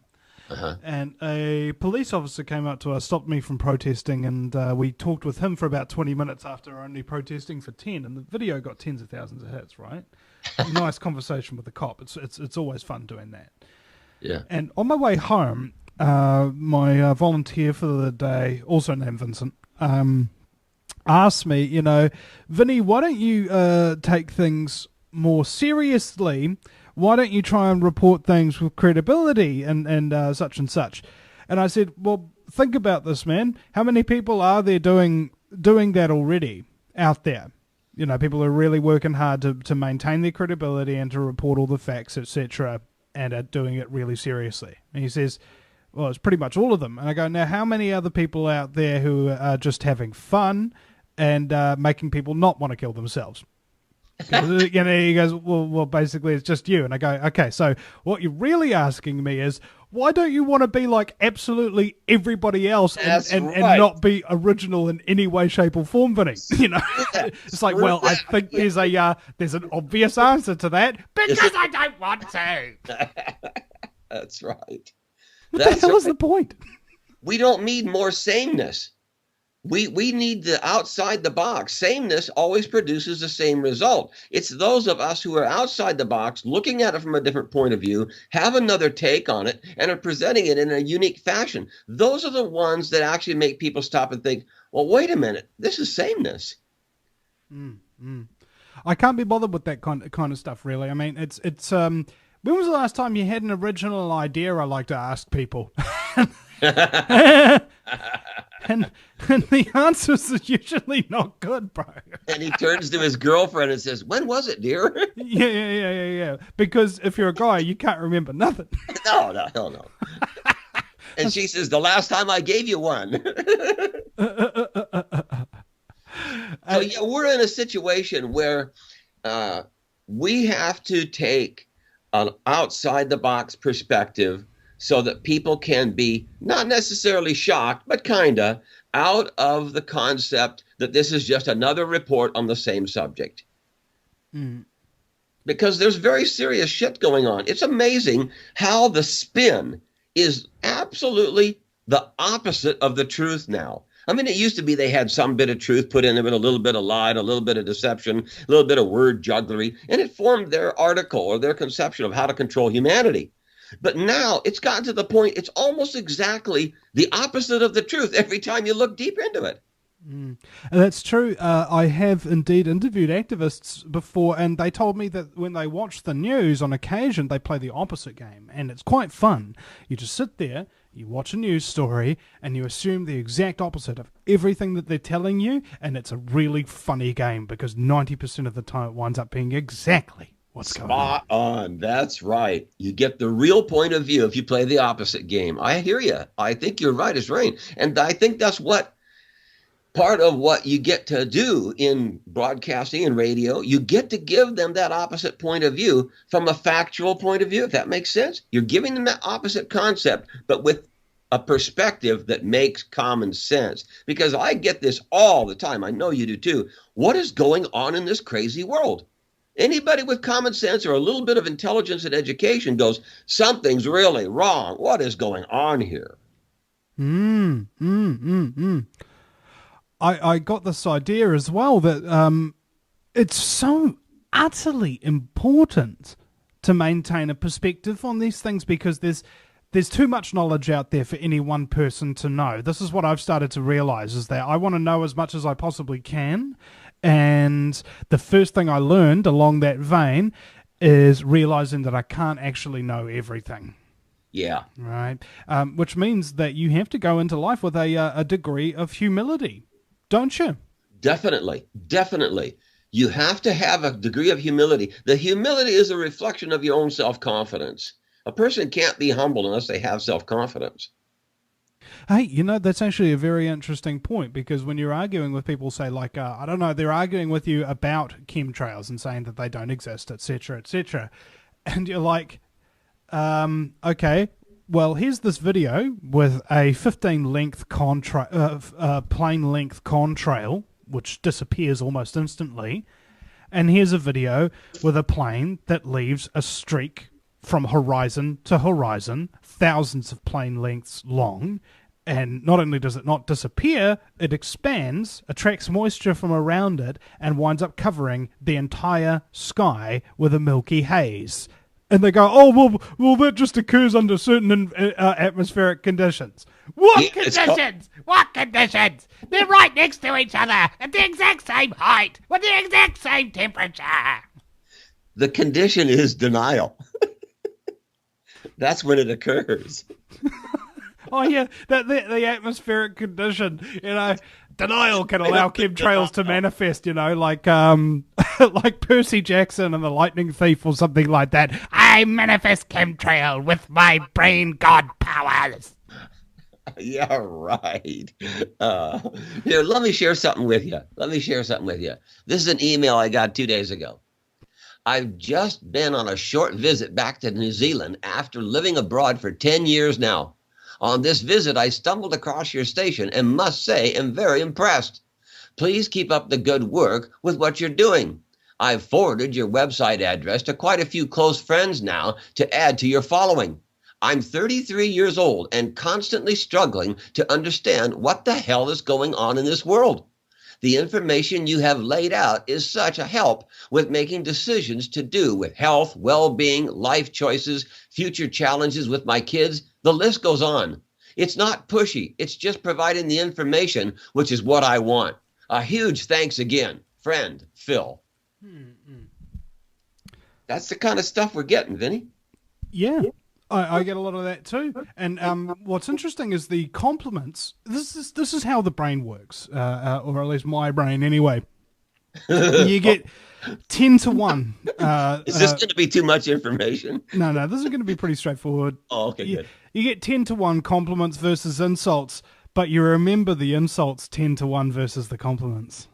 Uh-huh. And a police officer came up to us, stopped me from protesting, and we talked with him for about 20 minutes after only protesting for 10, and the video got tens of thousands of hits, right? Nice conversation with the cop. It's always fun doing that. Yeah. And on my way home, my volunteer for the day, also named Vincent, asked me, Vinny, why don't you take things more seriously? Why don't you try and report things with credibility and such and such? And I said, well, think about this, man. How many people are there doing that already out there? People are really working hard to maintain their credibility and to report all the facts, etc., and are doing it really seriously. And he says, well, it's pretty much all of them. And I go, now, how many other people out there who are just having fun and making people not want to kill themselves? He goes, well, basically it's just you. And I go, okay, so what you're really asking me is, why don't you want to be like absolutely everybody else and not be original in any way, shape, or form, Vinny? It's like, well, I think there's an obvious answer to that, because I don't want to. That's right. What the hell is the point? We don't need more sameness. We need the outside the box. Sameness always produces the same result. It's those of us who are outside the box, looking at it from a different point of view, have another take on it, and are presenting it in a unique fashion. Those are the ones that actually make people stop and think, well, wait a minute, this is sameness. I can't be bothered with that kind of stuff, really. I mean, it's when was the last time you had an original idea? I like to ask people. And the answers are usually not good, bro. And he turns to his girlfriend and says, when was it, dear? Yeah. Because if you're a guy, you can't remember nothing. No, hell no. And she says, the last time I gave you one. So yeah, we're in a situation where we have to take an outside-the-box perspective so that people can be not necessarily shocked, but kinda out of the concept that this is just another report on the same subject. Because there's very serious shit going on. It's amazing how the spin is absolutely the opposite of the truth now. I mean, it used to be they had some bit of truth put in it, a little bit of lie, a little bit of deception, a little bit of word jugglery, and it formed their article or their conception of how to control humanity. But now it's gotten to the point it's almost exactly the opposite of the truth every time you look deep into it. And that's true. I have indeed interviewed activists before, and they told me that when they watch the news, on occasion they play the opposite game, and it's quite fun. You just sit there, you watch a news story, and you assume the exact opposite of everything that they're telling you, and it's a really funny game because 90% of the time it winds up being exactly what's going on. Spot on. That's right. You get the real point of view if you play the opposite game. I hear you. I think you're right as rain. And I think that's part of what you get to do in broadcasting and radio. You get to give them that opposite point of view from a factual point of view, if that makes sense. You're giving them that opposite concept, but with a perspective that makes common sense. Because I get this all the time. I know you do too. What is going on in this crazy world? Anybody with common sense or a little bit of intelligence and education goes, something's really wrong. What is going on here? I got this idea as well that it's so utterly important to maintain a perspective on these things because there's too much knowledge out there for any one person to know. This is what I've started to realize, is that I want to know as much as I possibly can. And the first thing I learned along that vein is realizing that I can't actually know everything. Yeah. Right. Which means that you have to go into life with a degree of humility. Don't you? Definitely. Definitely. You have to have a degree of humility. The humility is a reflection of your own self-confidence. A person can't be humble unless they have self-confidence. Hey, that's actually a very interesting point, because when you're arguing with people, say, like, I don't know, they're arguing with you about chemtrails and saying that they don't exist, etc., etc., and you're like, okay, well, here's this video with a 15-length plane-length contrail, which disappears almost instantly, and here's a video with a plane that leaves a streak from horizon to horizon, thousands of plane lengths long, and not only does it not disappear, it expands, attracts moisture from around it, and winds up covering the entire sky with a milky haze. And they go, oh, well, that just occurs under certain atmospheric conditions. What conditions? What conditions? They're right next to each other at the exact same height with the exact same temperature. The condition is denial. That's when it occurs. Oh, yeah, the atmospheric condition, denial can allow chemtrails to manifest, like like Percy Jackson and the Lightning Thief or something like that. I manifest chemtrail with my brain god powers. Yeah, right. Here, let me share something with you. This is an email I got 2 days ago. I've just been on a short visit back to New Zealand after living abroad for 10 years now. On this visit, I stumbled across your station and must say am very impressed. Please keep up the good work with what you're doing. I've forwarded your website address to quite a few close friends now to add to your following. I'm 33 years old and constantly struggling to understand what the hell is going on in this world. The information you have laid out is such a help with making decisions to do with health, well-being, life choices, future challenges with my kids. The list goes on. It's not pushy. It's just providing the information, which is what I want. A huge thanks again, friend Phil. That's the kind of stuff we're getting, Vinny. Yeah. I get a lot of that too. And what's interesting is the compliments. This is how the brain works, or at least my brain anyway. You get 10 to 1. Is this going to be too much information? No, this is going to be pretty straightforward. Oh, okay, good. You get 10 to 1 compliments versus insults, but you remember the insults 10 to 1 versus the compliments.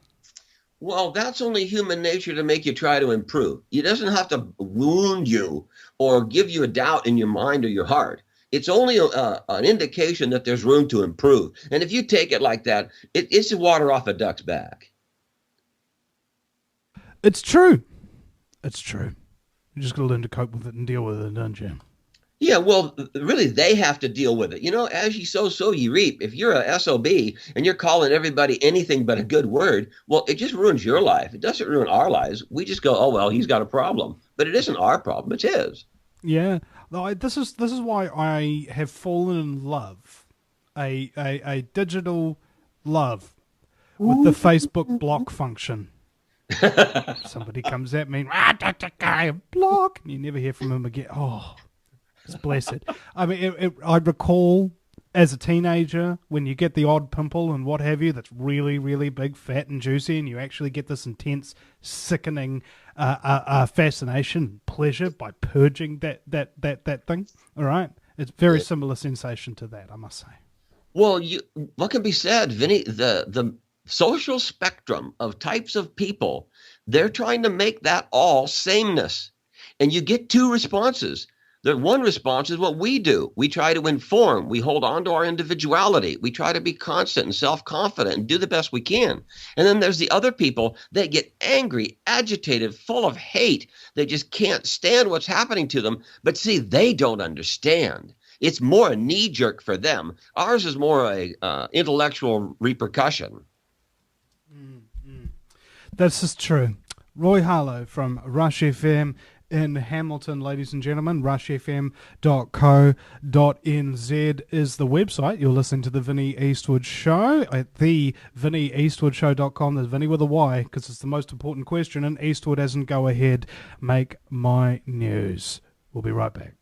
Well, that's only human nature to make you try to improve. It doesn't have to wound you or give you a doubt in your mind or your heart. It's only an indication that there's room to improve. And if you take it like that, it's the water off a duck's back. It's true. You just got to learn to cope with it and deal with it, don't you? Yeah, well, really, they have to deal with it. As you sow, so you reap. If you're a SOB and you're calling everybody anything but a good word, well, it just ruins your life. It doesn't ruin our lives. We just go, oh, well, he's got a problem. But it isn't our problem, it's his. Yeah, no, this is why I have fallen in love, a digital love with the Facebook block function. Somebody comes at me, block, and you never hear from him again. Oh, it's blessed. I mean, I recall as a teenager when you get the odd pimple and what have you that's really, really big, fat and juicy, and you actually get this intense, sickening fascination, pleasure by purging that thing. All right, it's very similar sensation to that, I must say. Well, what can be said, Vinny? The social spectrum of types of people, they're trying to make that all sameness, and you get two responses. The one response is what we do. We try to inform. We hold on to our individuality. We try to be constant and self-confident and do the best we can. And then there's the other people that get angry, agitated, full of hate. They just can't stand what's happening to them. But see, they don't understand. It's more a knee-jerk for them. Ours is more a intellectual repercussion. This is true. Roy Harlow from Rush FM in Hamilton, ladies and gentlemen. rushfm.co.nz is the website. You're listening to the Vinny Eastwood Show at the VinnyEastwoodShow.com. There's Vinny with a Y because it's the most important question, and Eastwood hasn't go ahead, make my news. We'll be right back.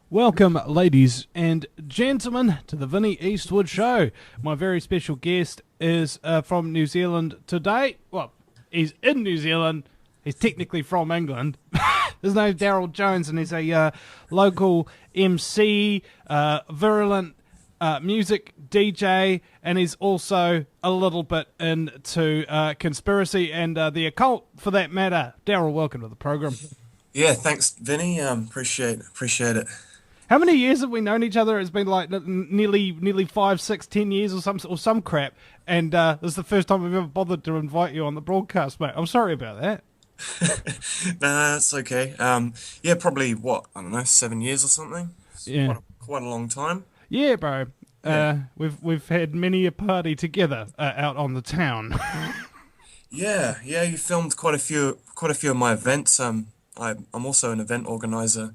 Welcome, ladies and gentlemen, to the Vinny Eastwood Show. My very special guest is from New Zealand today. Well, he's in New Zealand. He's technically from England. His name's Daryl Jones, and he's a local MC, virulent music DJ, and he's also a little bit into conspiracy and the occult, for that matter. Daryl, welcome to the program. Yeah, thanks, Vinny. Appreciate it. How many years have we known each other? It's been like nearly 5, 6, 10 years or some crap, and this is the first time we've ever bothered to invite you on the broadcast, mate. I'm sorry about that. Nah, that's okay. Yeah, probably what, I don't know, 7 years or something. Yeah, quite a long time. Yeah, bro. Yeah. We've had many a party together out on the town. Yeah. You filmed quite a few of my events. I'm also an event organizer,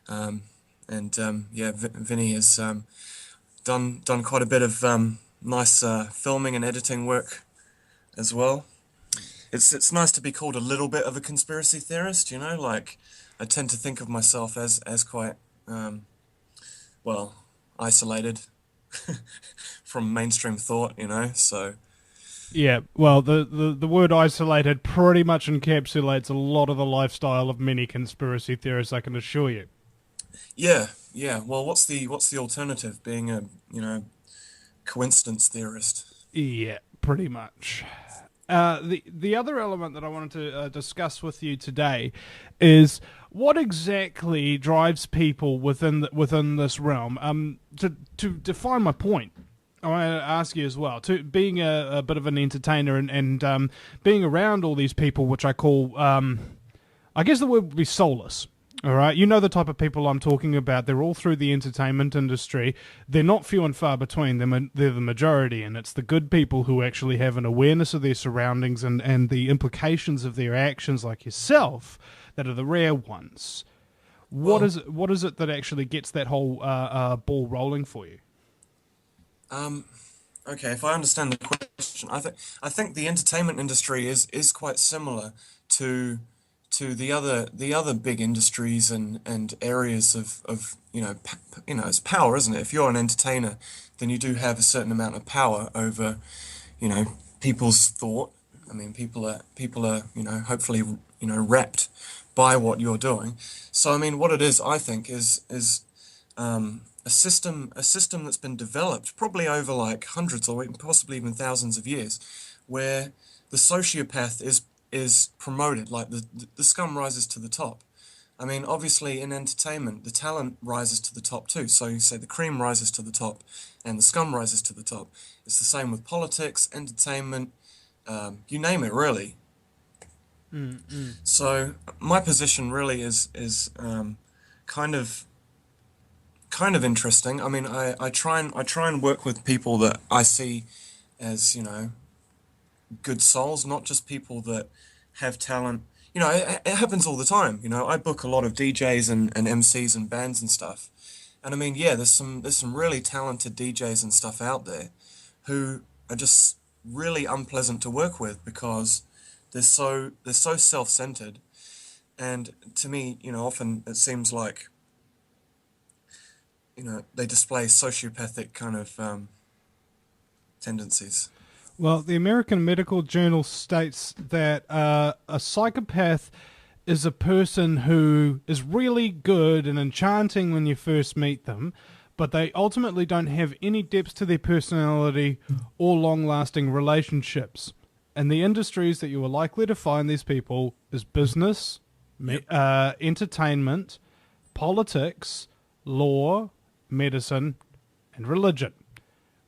and Vinny has done quite a bit of nice filming and editing work as well. It's nice to be called a little bit of a conspiracy theorist, like I tend to think of myself as quite, isolated from mainstream thought, so. Yeah, well, the word isolated pretty much encapsulates a lot of the lifestyle of many conspiracy theorists, I can assure you. Yeah. Well, what's the alternative? Being a, coincidence theorist. Yeah, pretty much. The other element that I wanted to discuss with you today is what exactly drives people within this realm. To define my point, I want to ask you as well. To being a bit of an entertainer and being around all these people, which I call, I guess the word would be soulless. All right, you know the type of people I'm talking about. They're all through the entertainment industry. They're not few and far between. They're the majority, and it's the good people who actually have an awareness of their surroundings and the implications of their actions, like yourself, that are the rare ones. What is it that actually gets that whole ball rolling for you? Okay, if I understand the question, I think the entertainment industry is quite similar to the other big industries and areas of it's power, isn't it? If you're an entertainer, then you do have a certain amount of power over people's thought. I mean, people are hopefully wrapped by what you're doing. So I mean, what it is, I think, is a system that's been developed probably over like hundreds or possibly even thousands of years, where the sociopath is promoted, like the scum rises to the top. I mean, obviously in entertainment, the talent rises to the top too. So you say the cream rises to the top and the scum rises to the top. It's the same with politics, entertainment, you name it, really. So my position really is kind of interesting. I mean, I try and work with people that I see as, good souls, not just people that have talent. It happens all the time. I book a lot of DJs and MCs and bands and stuff. And I mean, yeah, there's some really talented DJs and stuff out there who are just really unpleasant to work with because they're so self-centered. And to me, often it seems like, they display sociopathic kind of tendencies. Well, the American Medical Journal states that a psychopath is a person who is really good and enchanting when you first meet them, but they ultimately don't have any depth to their personality or long-lasting relationships. And the industries that you are likely to find these people is business, entertainment, politics, law, medicine, and religion.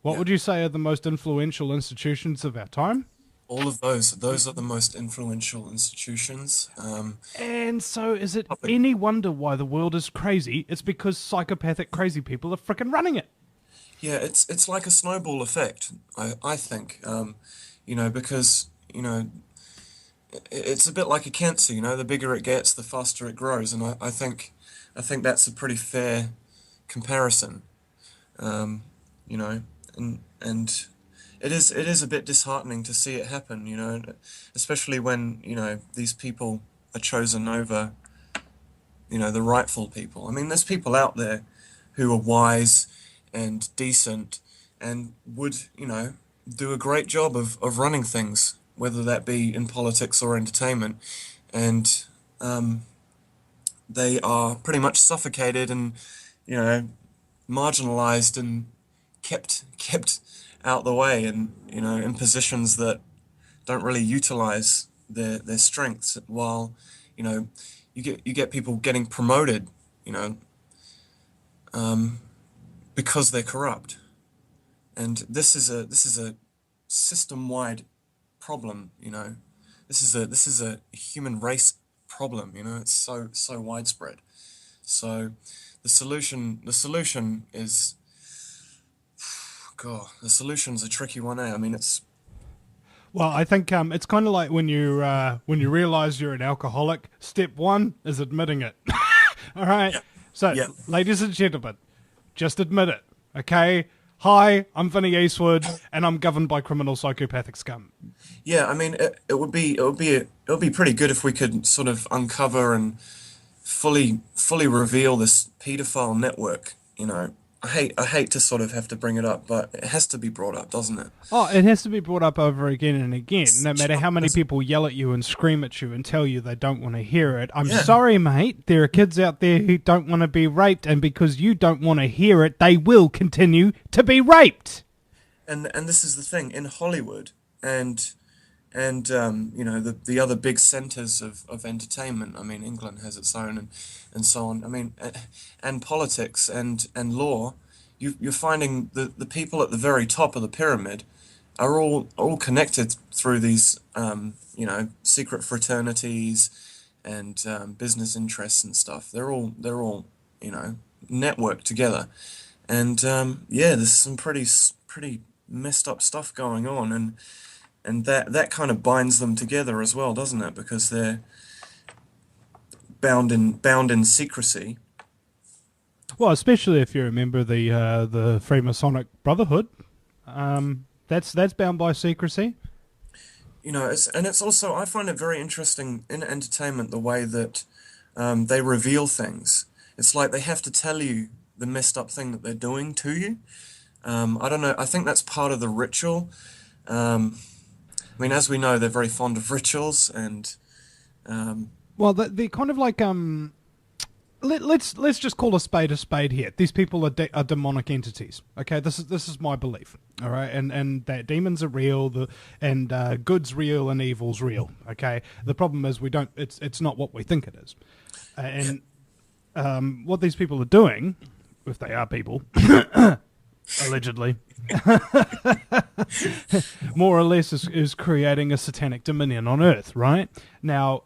What would you say are the most influential institutions of our time? All of those are the most influential institutions. And so is it any wonder why the world is crazy? It's because psychopathic crazy people are frickin' running it. Yeah, it's like a snowball effect, I think. Because, it's a bit like a cancer, the bigger it gets, the faster it grows. And I think that's a pretty fair comparison, and it is a bit disheartening to see it happen, especially when, these people are chosen over, the rightful people. I mean, there's people out there who are wise and decent and would, do a great job of running things, whether that be in politics or entertainment, and they are pretty much suffocated and, marginalized and kept out the way, and in positions that don't really utilize their strengths, while you get people getting promoted because they're corrupt. And this is a system-wide problem. This is a human race problem. It's so widespread. So the solution is, God, the solution's a tricky one, eh? I mean, it's... Well, I think it's kind of like when you realize you're an alcoholic. Step one is admitting it. All right? Yeah. So, ladies and gentlemen, just admit it, okay? Hi, I'm Vinny Eastwood, and I'm governed by criminal psychopathic scum. Yeah, I mean, it would be pretty good if we could sort of uncover and fully reveal this paedophile network. I hate to sort of have to bring it up, but it has to be brought up, doesn't it? Oh, it has to be brought up over again and again, no matter how many people yell at you and scream at you and tell you they don't want to hear it. I'm sorry, mate. There are kids out there who don't want to be raped, and because you don't want to hear it, they will continue to be raped. And this is the thing, in Hollywood and the other big centers of entertainment. I mean, England has its own and so on. I mean, and politics and law, you're finding the people at the very top of the pyramid are all connected through these secret fraternities and business interests and stuff. They're all networked together, and there's some pretty messed up stuff going on, and that kind of binds them together as well, doesn't it? Because they're bound in secrecy. Well, especially if you're a member of the Freemasonic Brotherhood, that's bound by secrecy. It's also, I find it very interesting in entertainment the way that they reveal things. It's like they have to tell you the messed up thing that they're doing to you. I don't know. I think that's part of the ritual. I mean, as we know, they're very fond of rituals, and well, they're kind of like let's just call a spade here. These people are demonic entities. Okay, this is my belief. All right, and that demons are real, and good's real and evil's real. Okay, the problem is it's not what we think it is, and what these people are doing, if they are people, allegedly, more or less is creating a satanic dominion on Earth, right? Now,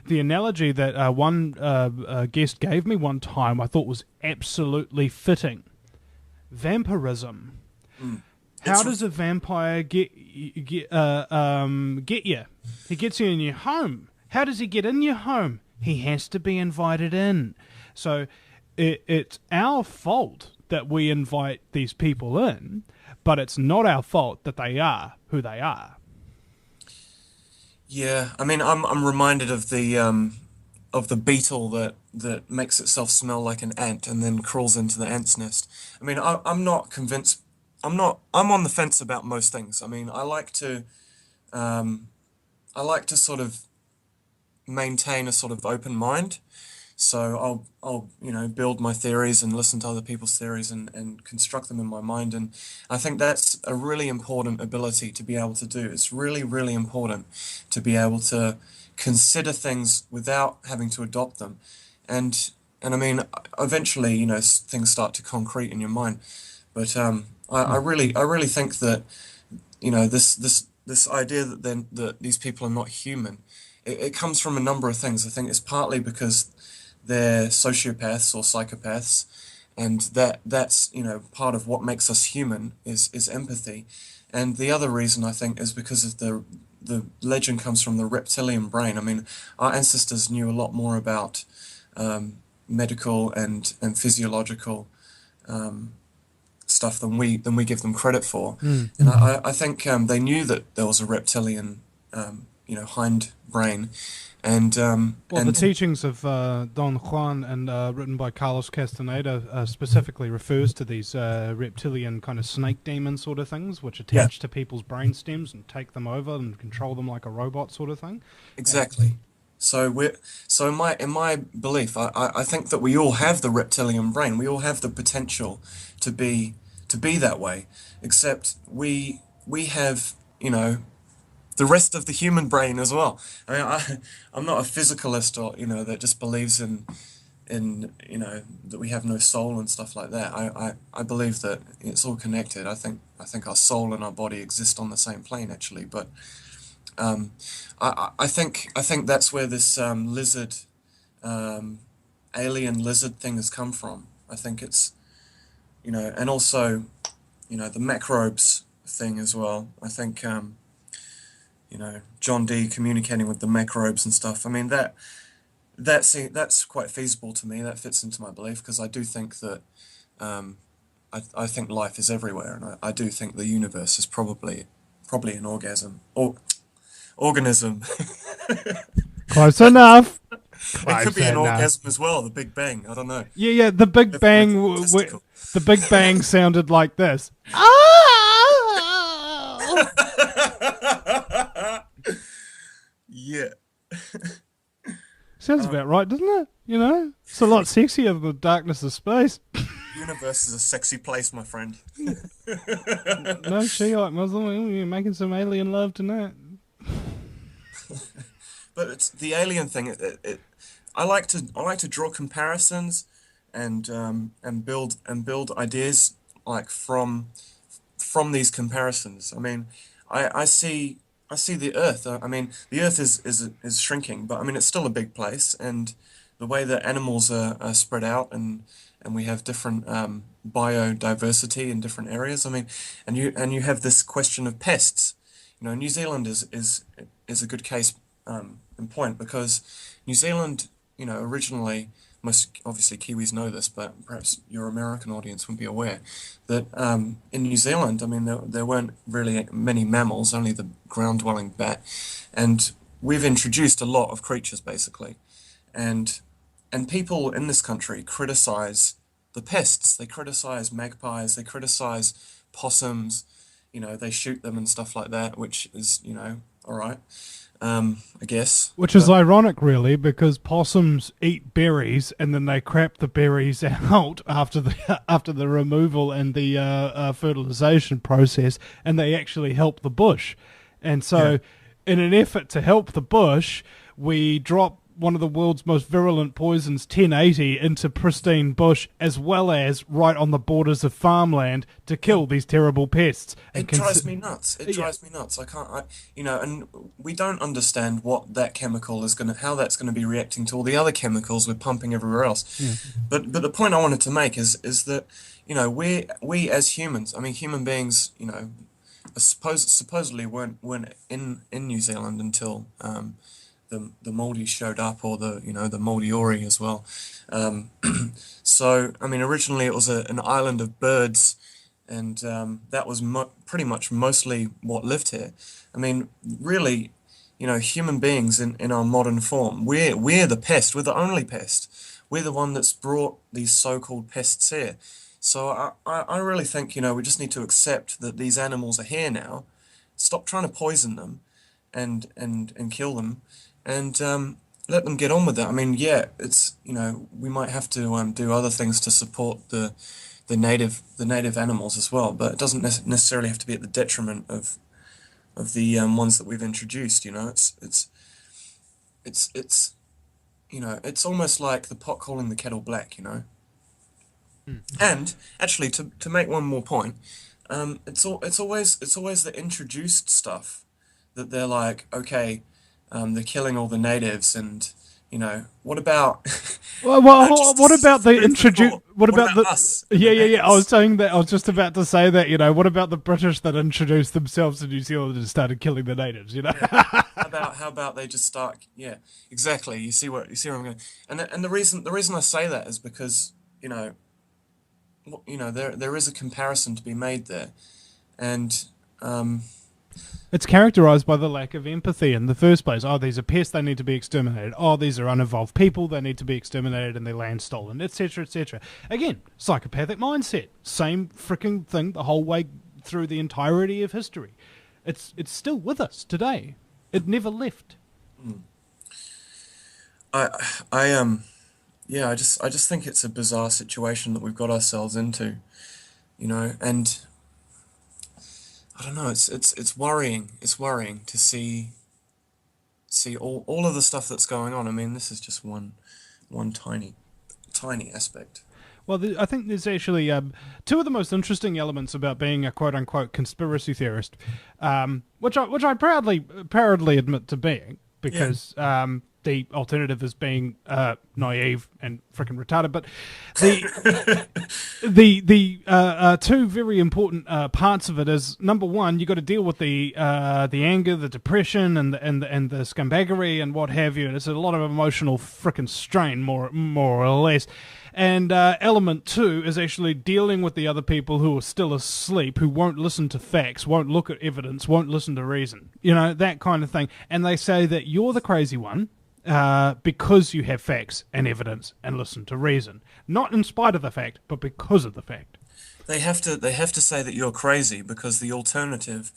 the analogy that one guest gave me one time I thought was absolutely fitting. Vampirism. How does a vampire get you? He gets you in your home. How does he get in your home? He has to be invited in. So it's our fault that we invite these people in, but it's not our fault that they are who they are. Yeah, I mean, I'm reminded of the beetle that makes itself smell like an ant and then crawls into the ant's nest. I mean, I'm not convinced. I'm on the fence about most things. I mean, I like to sort of maintain a sort of open mind. So I'll build my theories and listen to other people's theories and construct them in my mind. And I think that's a really important ability to be able to do. It's really, really important to be able to consider things without having to adopt them. And I mean, eventually, things start to concrete in your mind. But I really think that, this idea that these people are not human, it comes from a number of things. I think it's partly because they're sociopaths or psychopaths, and that's part of what makes us human is empathy. And the other reason, I think, is because of the legend comes from the reptilian brain. I mean, our ancestors knew a lot more about medical and physiological stuff than we give them credit for. And I think they knew that there was a reptilian hind brain. And the teachings of Don Juan and written by Carlos Castaneda specifically refers to these reptilian kind of snake demon sort of things, which attach to people's brain stems and take them over and control them like a robot sort of thing. Exactly. So in my belief, I think that we all have the reptilian brain. We all have the potential to be that way, except we have the rest of the human brain as well. I mean, I'm not a physicalist or that just believes in that we have no soul and stuff like that. I believe that it's all connected. I think our soul and our body exist on the same plane actually. But I think that's where this lizard, alien lizard thing has come from. I think it's and also the microbes thing as well. I think John Dee communicating with the microbes and stuff. I mean, that's quite feasible to me. That fits into my belief because I do think that I think life is everywhere, and I do think the universe is probably an organism. Close enough. It could be an orgasm as well. The Big Bang. I don't know. Yeah. The Big Bang. The Big Bang sounded like this. Yeah. Sounds about right, doesn't it? It's a lot sexier than the darkness of space. The universe is a sexy place, my friend. No Shiite Muslim, you're making some alien love tonight. But it's the alien thing. I like to draw comparisons and build ideas like from these comparisons. I mean, I see the Earth. I mean, the Earth is shrinking, but I mean it's still a big place, and the way that animals are spread out, and we have different biodiversity in different areas. I mean, and you have this question of pests. New Zealand is a good case in point because New Zealand, originally, most obviously Kiwis know this, but perhaps your American audience wouldn't be aware that in New Zealand, I mean, there weren't really many mammals, only the ground-dwelling bat, and we've introduced a lot of creatures basically, and people in this country criticize the pests. They criticize magpies. They criticize possums. They shoot them and stuff like that, which is all right. I guess. Which is ironic, really, because possums eat berries and then they crap the berries out after the removal and the fertilization process, and they actually help the bush. And so, in an effort to help the bush, we drop one of the world's most virulent poisons, 1080, into pristine bush, as well as right on the borders of farmland to kill these terrible pests. It drives me nuts. It drives me nuts. I can't, and we don't understand what that chemical is how that's going to be reacting to all the other chemicals we're pumping everywhere else. Yeah. But the point I wanted to make is that, we as humans, human beings, supposedly weren't in New Zealand until the Māori showed up, or the Māori as well. So originally it was an island of birds, and that was pretty much mostly what lived here. Really, human beings in our modern form, we're the pest. We're the only pest. We're the one that's brought these so-called pests here. So I really think, we just need to accept that these animals are here now, stop trying to poison them and kill them, and let them get on with it. It's, we might have to do other things to support the native animals as well, but it doesn't necessarily have to be at the detriment of the ones that we've introduced. It's almost like the pot calling the kettle black. And actually, to make one more point, it's always the introduced stuff that they're like, okay, they're killing all the natives, and what about what about the introduce? What about the us? Yeah. I was saying that. I was just about to say that. What about the British that introduced themselves to New Zealand and started killing the natives? How about they just start? Yeah, exactly. You see where I'm going. And the reason I say that is because there is a comparison to be made there, and it's characterized by the lack of empathy in the first place. Oh, these are pests, they need to be exterminated. Oh, these are unevolved people, they need to be exterminated and their land stolen, etc., etc. Again, psychopathic mindset. Same freaking thing the whole way through the entirety of history. It's still with us today. It never left. I just think it's a bizarre situation that we've got ourselves into, and I don't know. It's worrying. It's worrying to see all of the stuff that's going on. This is just one tiny aspect. Well, I think there's actually two of the most interesting elements about being a quote unquote conspiracy theorist, which I proudly admit to being, because the alternative is being naive and freaking retarded. But the two very important parts of it is, number one, you got to deal with the anger, the depression, and the scumbaggery and what have you. And it's a lot of emotional freaking strain, more or less. And element two is actually dealing with the other people who are still asleep, who won't listen to facts, won't look at evidence, won't listen to reason. That kind of thing. And they say that you're the crazy one, because you have facts and evidence and listen to reason, not in spite of the fact, but because of the fact. They have to say that you're crazy because the alternative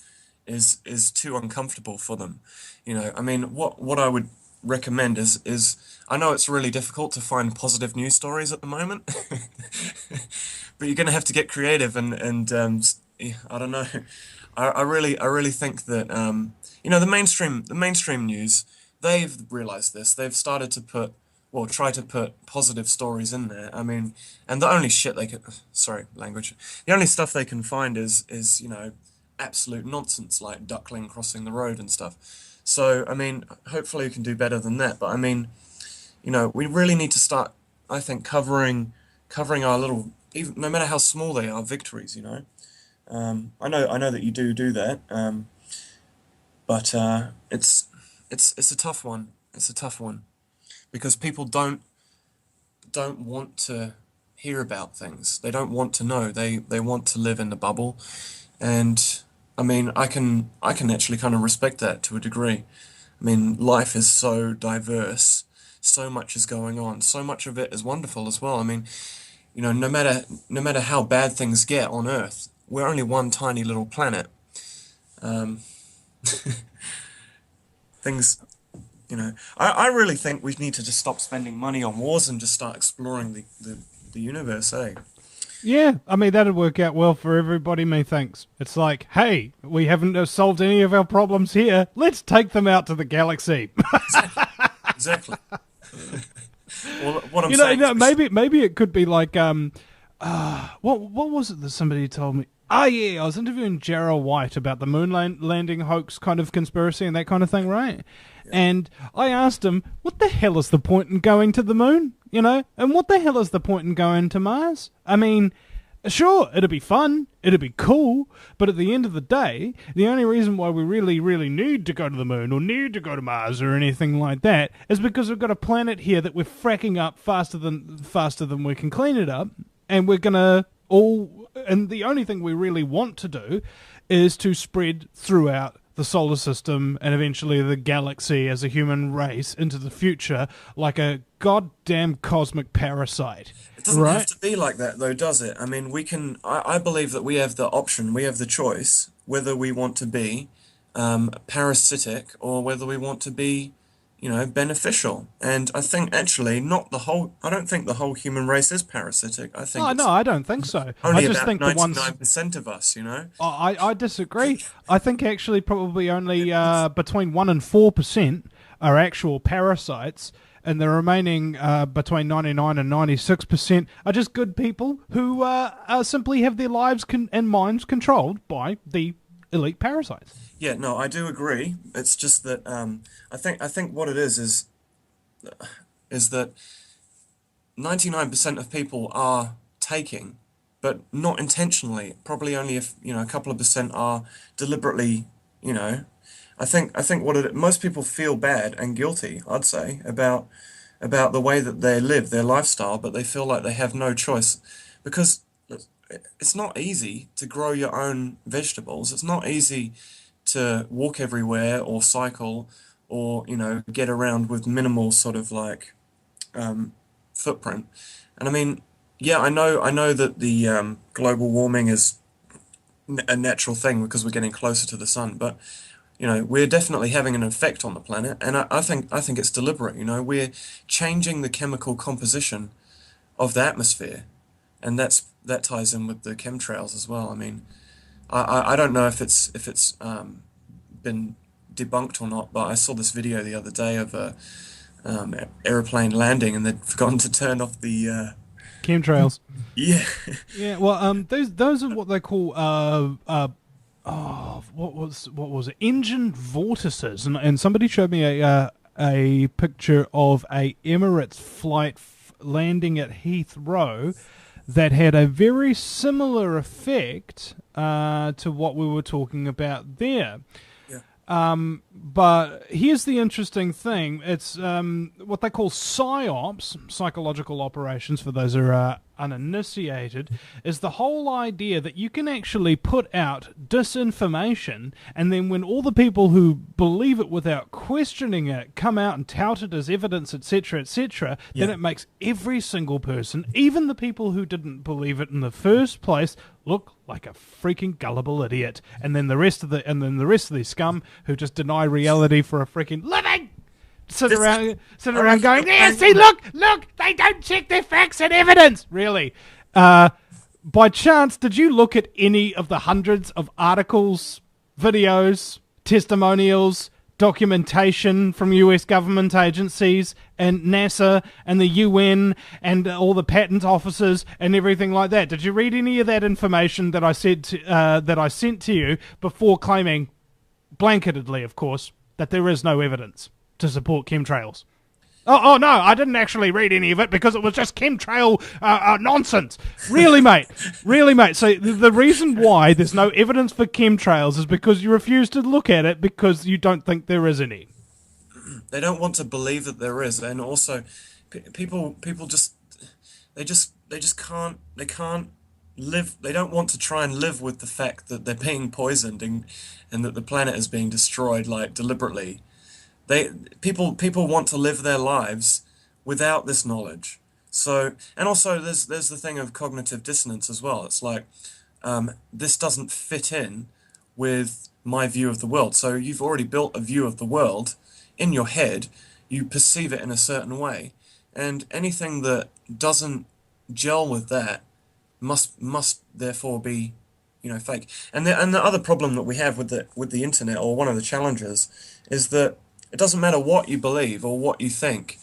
is too uncomfortable for them. What I would recommend is I know it's really difficult to find positive news stories at the moment, but you're going to have to get creative and I don't know. I really think that the mainstream news, they've realized this. They've started to try to put positive stories in there. And the only shit they can, sorry, language. The only stuff they can find is absolute nonsense, like duckling crossing the road and stuff. So, hopefully we can do better than that. But we really need to start, I think, covering our little, even no matter how small they are, victories. I know that you do that. But it's a tough one. It's a tough one because people don't want to hear about things. They don't want to know. They want to live in the bubble, and I can actually kind of respect that to a degree. Life is so diverse. So much is going on. So much of it is wonderful as well. No matter how bad things get on Earth, we're only one tiny little planet. Things, I really think we need to just stop spending money on wars and just start exploring the universe, eh? Yeah, that'd work out well for everybody, methinks. It's like, hey, we haven't solved any of our problems here. Let's take them out to the galaxy. Exactly. Well, what I'm You know, saying no, is maybe it could be like what was it that somebody told me? Oh yeah, I was interviewing Gerald White about the moon landing hoax kind of conspiracy and that kind of thing, right? And I asked him, what the hell is the point in going to the moon? You know, and what the hell is the point in going to Mars? I mean, sure, it'd be fun, it'd be cool, but at the end of the day, the only reason why we really, really need to go to the moon or need to go to Mars or anything like that is because we've got a planet here that we're fracking up faster than we can clean it up, and we're gonna and the only thing we really want to do is to spread throughout the solar system and eventually the galaxy as a human race into the future like a goddamn cosmic parasite. it doesn't have to be like that, though, does it? I mean, we can. I believe that we have the option, we have the choice whether we want to be parasitic or whether we want to be, beneficial. And I think actually not the whole. I don't think the whole human race is parasitic. I think No, I don't think so. only I just about think the ones 99% of us. I disagree. I think actually probably only between 1 and 4% are actual parasites, and the remaining between 99 and 96% are just good people who simply have their lives and minds controlled by the elite parasites. Yeah, no, I do agree. It's just that I think what it is that 99% of people are taking, but not intentionally. Probably only if a couple of percent are deliberately. I think most people feel bad and guilty, I'd say, about the way that they live their lifestyle, but they feel like they have no choice because it's not easy to grow your own vegetables. It's not easy to walk everywhere or cycle or get around with minimal sort of like footprint. And I mean, yeah, I know that the global warming is a natural thing because we're getting closer to the sun, but we're definitely having an effect on the planet, and I think it's deliberate. We're changing the chemical composition of the atmosphere, and that ties in with the chemtrails as well. I mean, I don't know if it's been debunked or not, but I saw this video the other day of a airplane landing, and they'd forgotten to turn off the Chemtrails. yeah. Yeah, well, those are what they call what was it? Engine vortices, and somebody showed me a picture of a Emirates flight landing at Heathrow that had a very similar effect to what we were talking about there. But here's the interesting thing. It's what they call PSYOPs, psychological operations, for those who are uninitiated, is the whole idea that you can actually put out disinformation, and then when all the people who believe it without questioning it come out and tout it as evidence, etc., then it makes every single person, even the people who didn't believe it in the first place, look like a freaking gullible idiot. And then the rest of the scum who just deny reality for a freaking living sit around going, yeah, see, look, they don't check their facts and evidence. Really? By chance, did you look at any of the hundreds of articles, videos, testimonials, documentation from US government agencies and NASA and the UN and all the patent offices and everything like that? Did you read any of that information that I sent to you before claiming, blanketedly, of course, that there is no evidence to support chemtrails? Oh no, I didn't actually read any of it because it was just chemtrail nonsense. Really, mate. So the reason why there's no evidence for chemtrails is because you refuse to look at it because you don't think there is any. They don't want to believe that there is, and also people just can't live. They don't want to try and live with the fact that they're being poisoned and that the planet is being destroyed, like, deliberately. People want to live their lives without this knowledge. So, and also there's the thing of cognitive dissonance as well. It's like, this doesn't fit in with my view of the world. So you've already built a view of the world in your head. You perceive it in a certain way, and anything that doesn't gel with that must therefore be, fake. And the other problem that we have with the internet, or one of the challenges, is that it doesn't matter what you believe or what you think,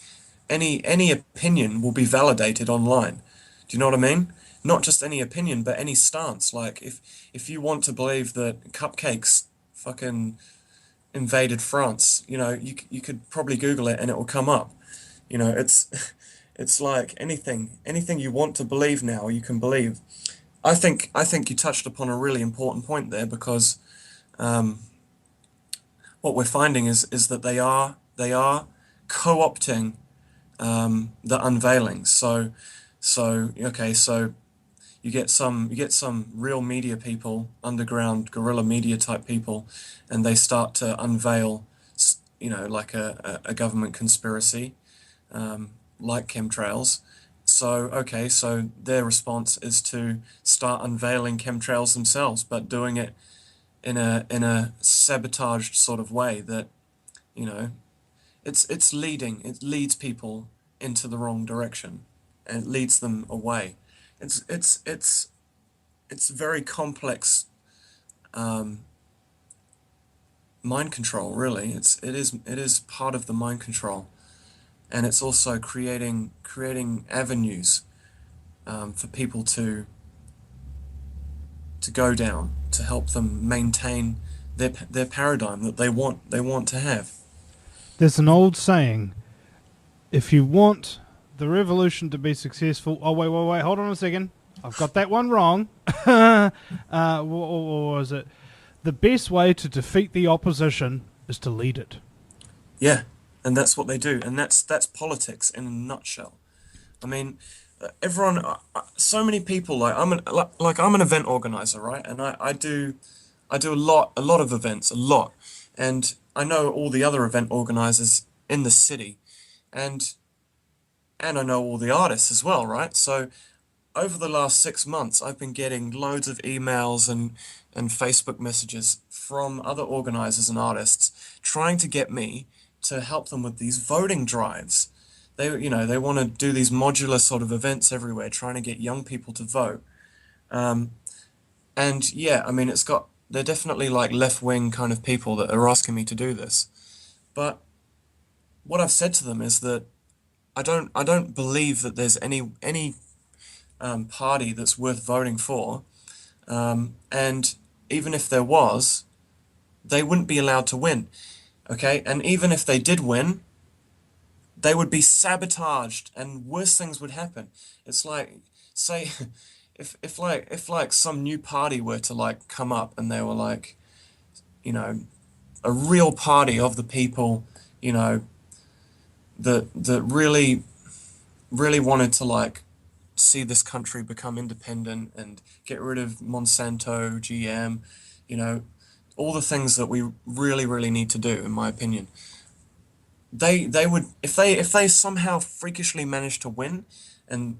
any opinion will be validated online. Do you know what I mean? Not just any opinion, but any stance. Like if you want to believe that cupcakes fucking invaded France, you could probably Google it and it will come up. It's it's like anything you want to believe now, you can believe. I think you touched upon a really important point there, because what we're finding is that they are co-opting the unveiling. So okay, so you get some real media people, underground guerrilla media type people, and they start to unveil, like a government conspiracy, like chemtrails. So their response is to start unveiling chemtrails themselves, but doing it in a sabotaged sort of way that, you know, it leads people into the wrong direction, and it leads them away. It's very complex mind control, really. It is part of the mind control, and it's also creating avenues for people to go down, to help them maintain their paradigm that they want to have. There's an old saying: if you want the revolution to be successful... Oh, wait, hold on a second. I've got that one wrong. What was it? The best way to defeat the opposition is to lead it. Yeah, and that's what they do, and that's politics in a nutshell. I mean, everyone, so many people, like I'm an event organizer, right? And I do a lot of events, and I know all the other event organizers in the city, and I know all the artists as well, right? So over the last 6 months, I've been getting loads of emails and Facebook messages from other organizers and artists trying to get me to help them with these voting drives. They want to do these modular sort of events everywhere, trying to get young people to vote. And yeah, I mean, they're definitely like left-wing kind of people that are asking me to do this. But what I've said to them is that I don't believe that there's any party that's worth voting for, and even if there was, they wouldn't be allowed to win. Okay, and even if they did win, they would be sabotaged, and worse things would happen. It's like, say, if like some new party were to like come up and they were like, a real party of the people, that really wanted to like see this country become independent and get rid of Monsanto, GM, all the things that we really, really need to do, in my opinion. They would, if they somehow freakishly managed to win, and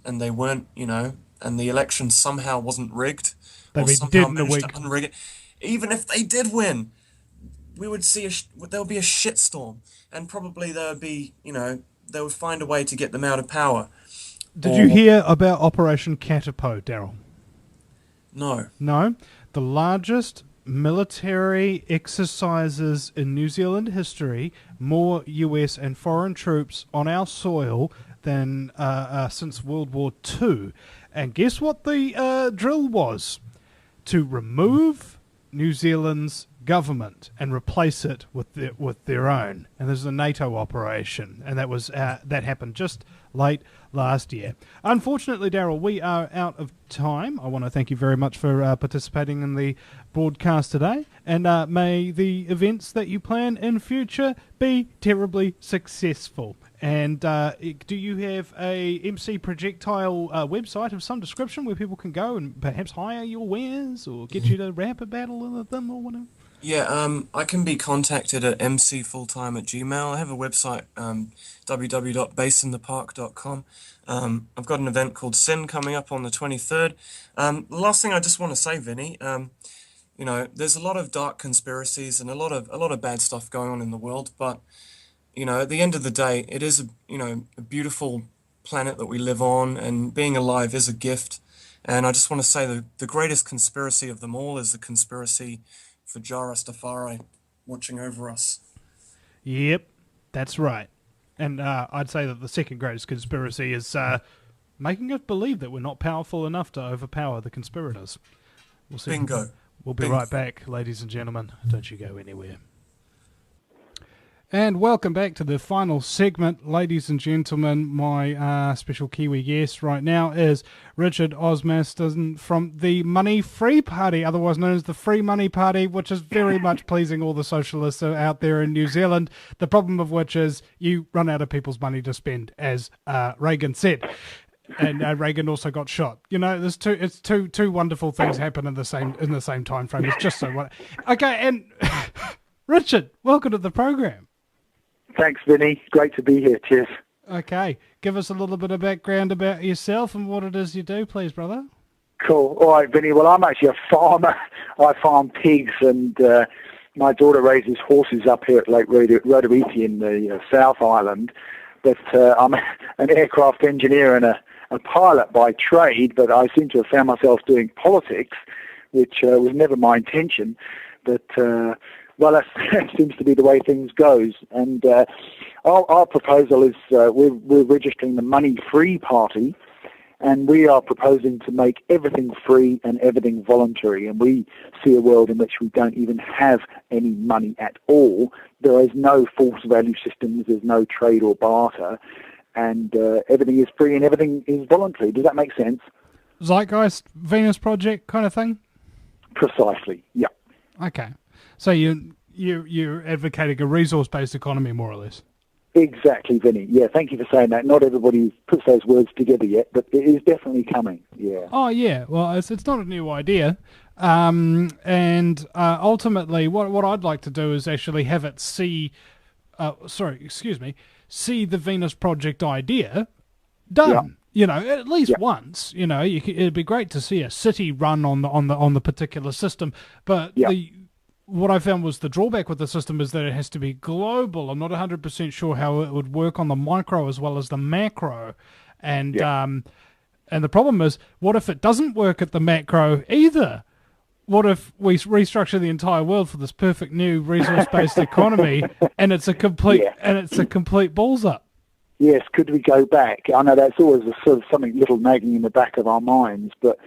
they weren't, and the election somehow wasn't rigged, or somehow managed to unrig it, even if they did win, we would see there would be a shitstorm, and probably there would be, they would find a way to get them out of power. Did you hear about Operation Katapo, Daryl? No. No? The largest military exercises in New Zealand history, more US and foreign troops on our soil than since World War II. And guess what the drill was? To remove New Zealand's government and replace it with their own. And this is a NATO operation, and that happened just late last year. Unfortunately, Daryl, we are out of time. I want to thank you very much for participating in the broadcast today, and may the events that you plan in future be terribly successful. And do you have a MC Projectile website of some description where people can go and perhaps hire your wares or get you to rap a battle with them or whatever? Yeah, I can be contacted at mcfulltime@gmail. I have a website, www.baseinthepark.com. I've got an event called Sin coming up on the 23rd. The last thing I just want to say, Vinny, there's a lot of dark conspiracies and a lot of bad stuff going on in the world, but at the end of the day, it is a beautiful planet that we live on, and being alive is a gift. And I just want to say the greatest conspiracy of them all is the conspiracy for Jah Rastafari watching over us. Yep, that's right. And I'd say that the second greatest conspiracy is making us believe that we're not powerful enough to overpower the conspirators. We'll see. Bingo. We'll be right back, ladies and gentlemen. Don't you go anywhere. And welcome back to the final segment, ladies and gentlemen. My special Kiwi guest right now is Richard Osmaston from the Money Free Party, otherwise known as the Free Money Party, which is very much pleasing all the socialists out there in New Zealand. The problem of which is you run out of people's money to spend, as Reagan said. And Reagan also got shot. You know, there's two wonderful things happen in the same time frame. It's just so okay. And Richard, welcome to the program. Thanks, Vinny. Great to be here. Cheers. Okay. Give us a little bit of background about yourself and what it is you do, please, brother. Cool. All right, Vinny. Well, I'm actually a farmer. I farm pigs, and my daughter raises horses up here at Lake Rotoriti in the South Island. But I'm an aircraft engineer and a pilot by trade, but I seem to have found myself doing politics, which was never my intention. But well, that seems to be the way things goes. And our proposal is we're registering the Money Free Party, and we are proposing to make everything free and everything voluntary. And we see a world in which we don't even have any money at all. There is no false value systems. There's no trade or barter. And everything is free and everything is voluntary. Does that make sense? Zeitgeist, Venus Project kind of thing? Precisely, yeah. Okay. So you're advocating a resource-based economy, more or less. Exactly, Vinny. Yeah, thank you for saying that. Not everybody puts those words together yet, but it is definitely coming. Yeah. Oh, yeah. Well, it's not a new idea. And ultimately, what I'd like to do is actually have it see the Venus Project idea done. Yeah. You know, at least once. You know, it'd be great to see a city run on the particular system, but what I found was the drawback with the system is that it has to be global. I'm not 100% sure how it would work on the micro as well as the macro, and the problem is, what if it doesn't work at the macro either? What if we restructure the entire world for this perfect new resource-based economy, and it's a complete balls up? Yes, could we go back? I know that's always a sort of something little nagging in the back of our minds, but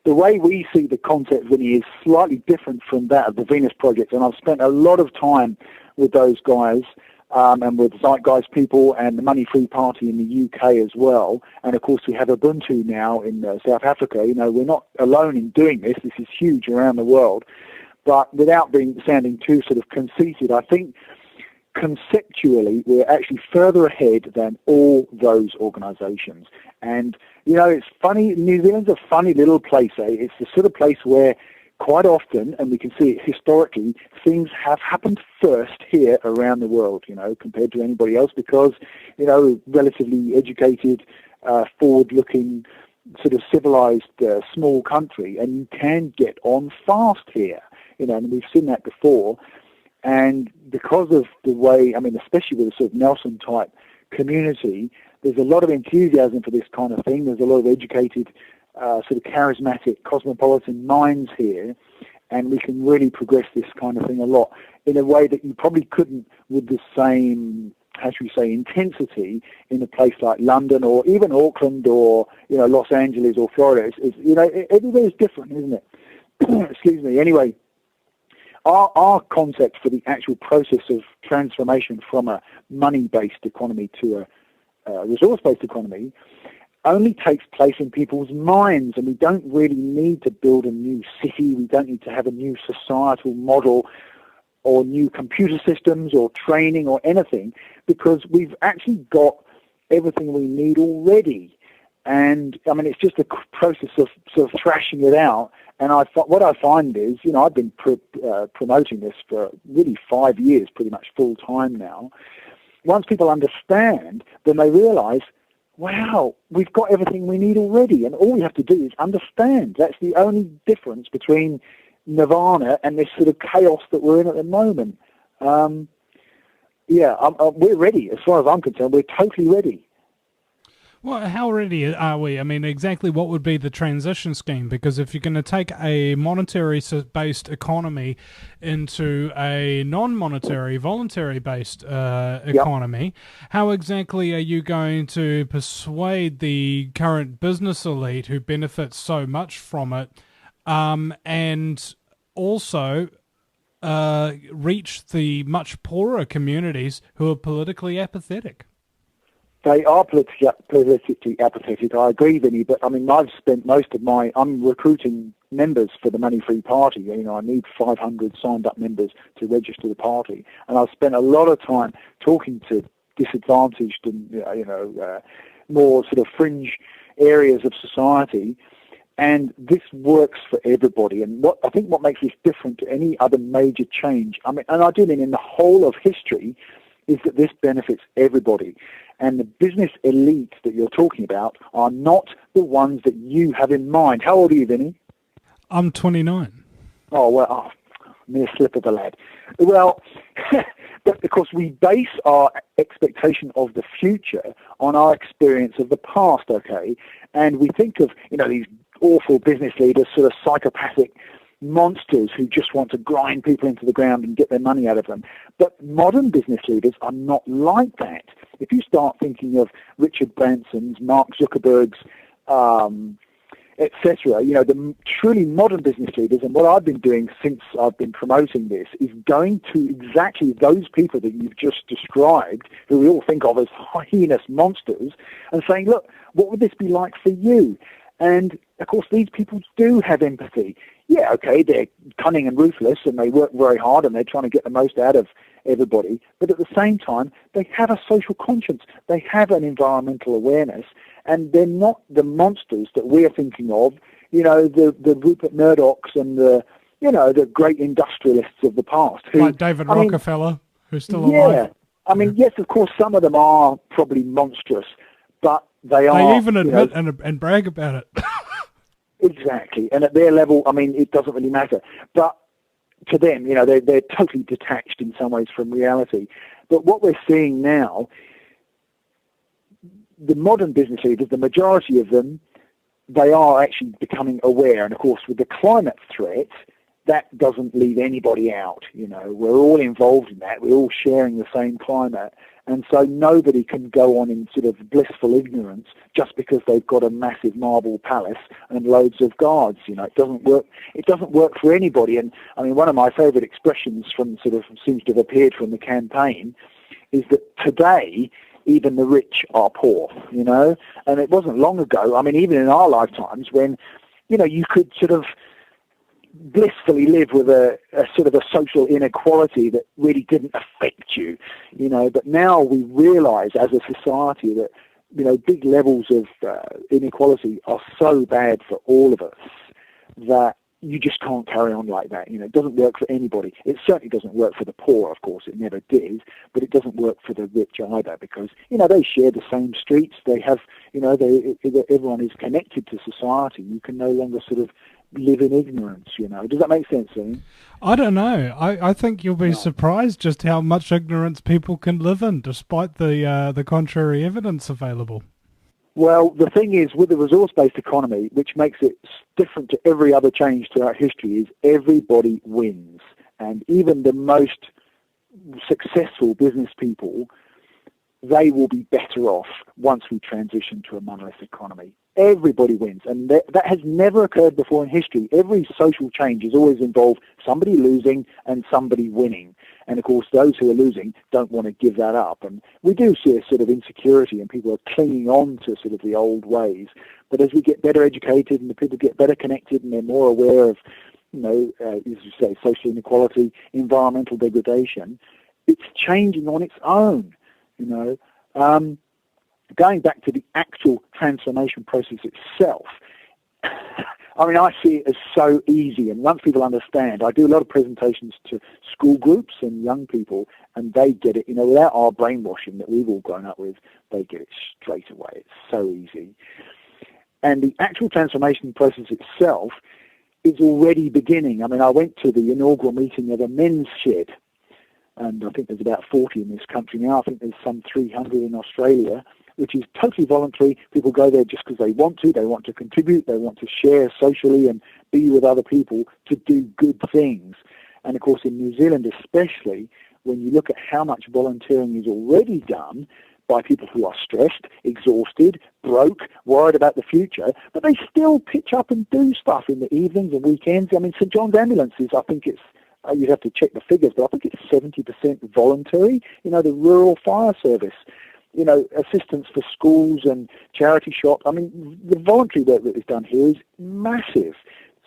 the way we see the concept, Vinny, is slightly different from that of the Venus Project, and I've spent a lot of time with those guys and with Zeitgeist people and the Money Free Party in the UK as well. And, of course, we have Ubuntu now in South Africa. You know, we're not alone in doing this. This is huge around the world. But without sounding too sort of conceited, I think conceptually we're actually further ahead than all those organisations. And, you know, it's funny, New Zealand's a funny little place, eh? It's the sort of place where quite often, and we can see it historically, things have happened first here around the world, you know, compared to anybody else because, you know, relatively educated, forward-looking, sort of civilized small country, and you can get on fast here, you know, and we've seen that before. And because of the way, I mean, especially with a sort of Nelson-type community, there's a lot of enthusiasm for this kind of thing. There's a lot of educated, sort of charismatic, cosmopolitan minds here, and we can really progress this kind of thing a lot in a way that you probably couldn't with the same, how should we say, intensity in a place like London or even Auckland or, you know, Los Angeles or Florida. It's you know, everywhere's different, isn't it? Excuse me. Anyway, our concept for the actual process of transformation from a money-based economy to a resource-based economy only takes place in people's minds, and we don't really need to build a new city. We don't need to have a new societal model or new computer systems or training or anything, because we've actually got everything we need already. And, I mean, it's just a process of sort of thrashing it out. And what I find is, you know, I've been promoting this for really 5 years, pretty much full time now. Once people understand, then they realize, wow, we've got everything we need already, and all we have to do is understand. That's the only difference between nirvana and this sort of chaos that we're in at the moment. We're ready. As far as I'm concerned, we're totally ready. Well, how ready are we? I mean, exactly what would be the transition scheme? Because if you're going to take a monetary-based economy into a non-monetary, voluntary-based economy, how exactly are you going to persuade the current business elite who benefits so much from it, and also reach the much poorer communities who are politically apathetic? They are politically apathetic, I agree, Vinny, but I mean, I'm recruiting members for the Money Free Party. You know, I need 500 signed up members to register the party. And I've spent a lot of time talking to disadvantaged and, more sort of fringe areas of society. And this works for everybody. And what makes this different to any other major change, I mean, and I do mean in the whole of history, is that this benefits everybody. And the business elite that you're talking about are not the ones that you have in mind. How old are you, Vinny? I'm 29. Oh, well, mere slip of a lad. Well, but because we base our expectation of the future on our experience of the past, okay? And we think of, these awful business leaders, sort of psychopathic monsters who just want to grind people into the ground and get their money out of them. But modern business leaders are not like that. If you start thinking of Richard Branson's, Mark Zuckerberg's, etc., the truly modern business leaders, and what I've been doing since I've been promoting this, is going to exactly those people that you've just described, who we all think of as heinous monsters, and saying, look, what would this be like for you? And, of course, these people do have empathy. Yeah, okay, they're cunning and ruthless, and they work very hard, and they're trying to get the most out of everybody. But at the same time, they have a social conscience. They have an environmental awareness, and they're not the monsters that we're thinking of, the Rupert Murdochs and the great industrialists of the past. Like David Rockefeller, who's still alive. Yeah, I mean, yes, of course, some of them are probably monstrous, but they even admit and brag about it. Exactly. And at their level, I mean, it doesn't really matter. But to them, they're totally detached in some ways from reality. But what we're seeing now, the modern business leaders, the majority of them, they are actually becoming aware. And, of course, with the climate threat, that doesn't leave anybody out. We're all involved in that. We're all sharing the same climate. And so nobody can go on in sort of blissful ignorance just because they've got a massive marble palace and loads of guards. It doesn't work. It doesn't work for anybody. And I mean, one of my favourite expressions from sort of seems to have appeared from the campaign is that today even the rich are poor. And it wasn't long ago. I mean, even in our lifetimes when you could sort of blissfully live with a sort of a social inequality that really didn't affect you, but now we realize as a society that, big levels of inequality are so bad for all of us that you just can't carry on like that. It doesn't work for anybody. It certainly doesn't work for the poor, of course, it never did, but it doesn't work for the rich either because, they share the same streets. They have, everyone is connected to society. You can no longer sort of live in ignorance, Does that make sense, Ian? I don't know. I think you'll be surprised just how much ignorance people can live in, despite the contrary evidence available. Well, the thing is, with the resource-based economy, which makes it different to every other change throughout history, is everybody wins. And even the most successful business people, they will be better off once we transition to a monolith economy. Everybody wins, and that has never occurred before in history. Every social change has always involved somebody losing and somebody winning. And, of course, those who are losing don't want to give that up. And we do see a sort of insecurity, and people are clinging on to sort of the old ways. But as we get better educated and the people get better connected and they're more aware of, as you say, social inequality, environmental degradation, it's changing on its own, Going back to the actual transformation process itself, I mean, I see it as so easy. And once people understand, I do a lot of presentations to school groups and young people, and they get it, without our brainwashing that we've all grown up with, they get it straight away. It's so easy. And the actual transformation process itself is already beginning. I mean, I went to the inaugural meeting of a men's shed, and I think there's about 40 in this country now. I think there's some 300 in Australia. which is totally voluntary. People go there just because they want to contribute, they want to share socially and be with other people to do good things. And of course, in New Zealand especially, when you look at how much volunteering is already done by people who are stressed, exhausted, broke, worried about the future, but they still pitch up and do stuff in the evenings and weekends. I mean, St John's Ambulances, I think it's, you'd have to check the figures, but I think it's 70% voluntary. You know, the rural fire service, you know, assistance for schools and charity shops. I mean, the voluntary work that is done here is massive.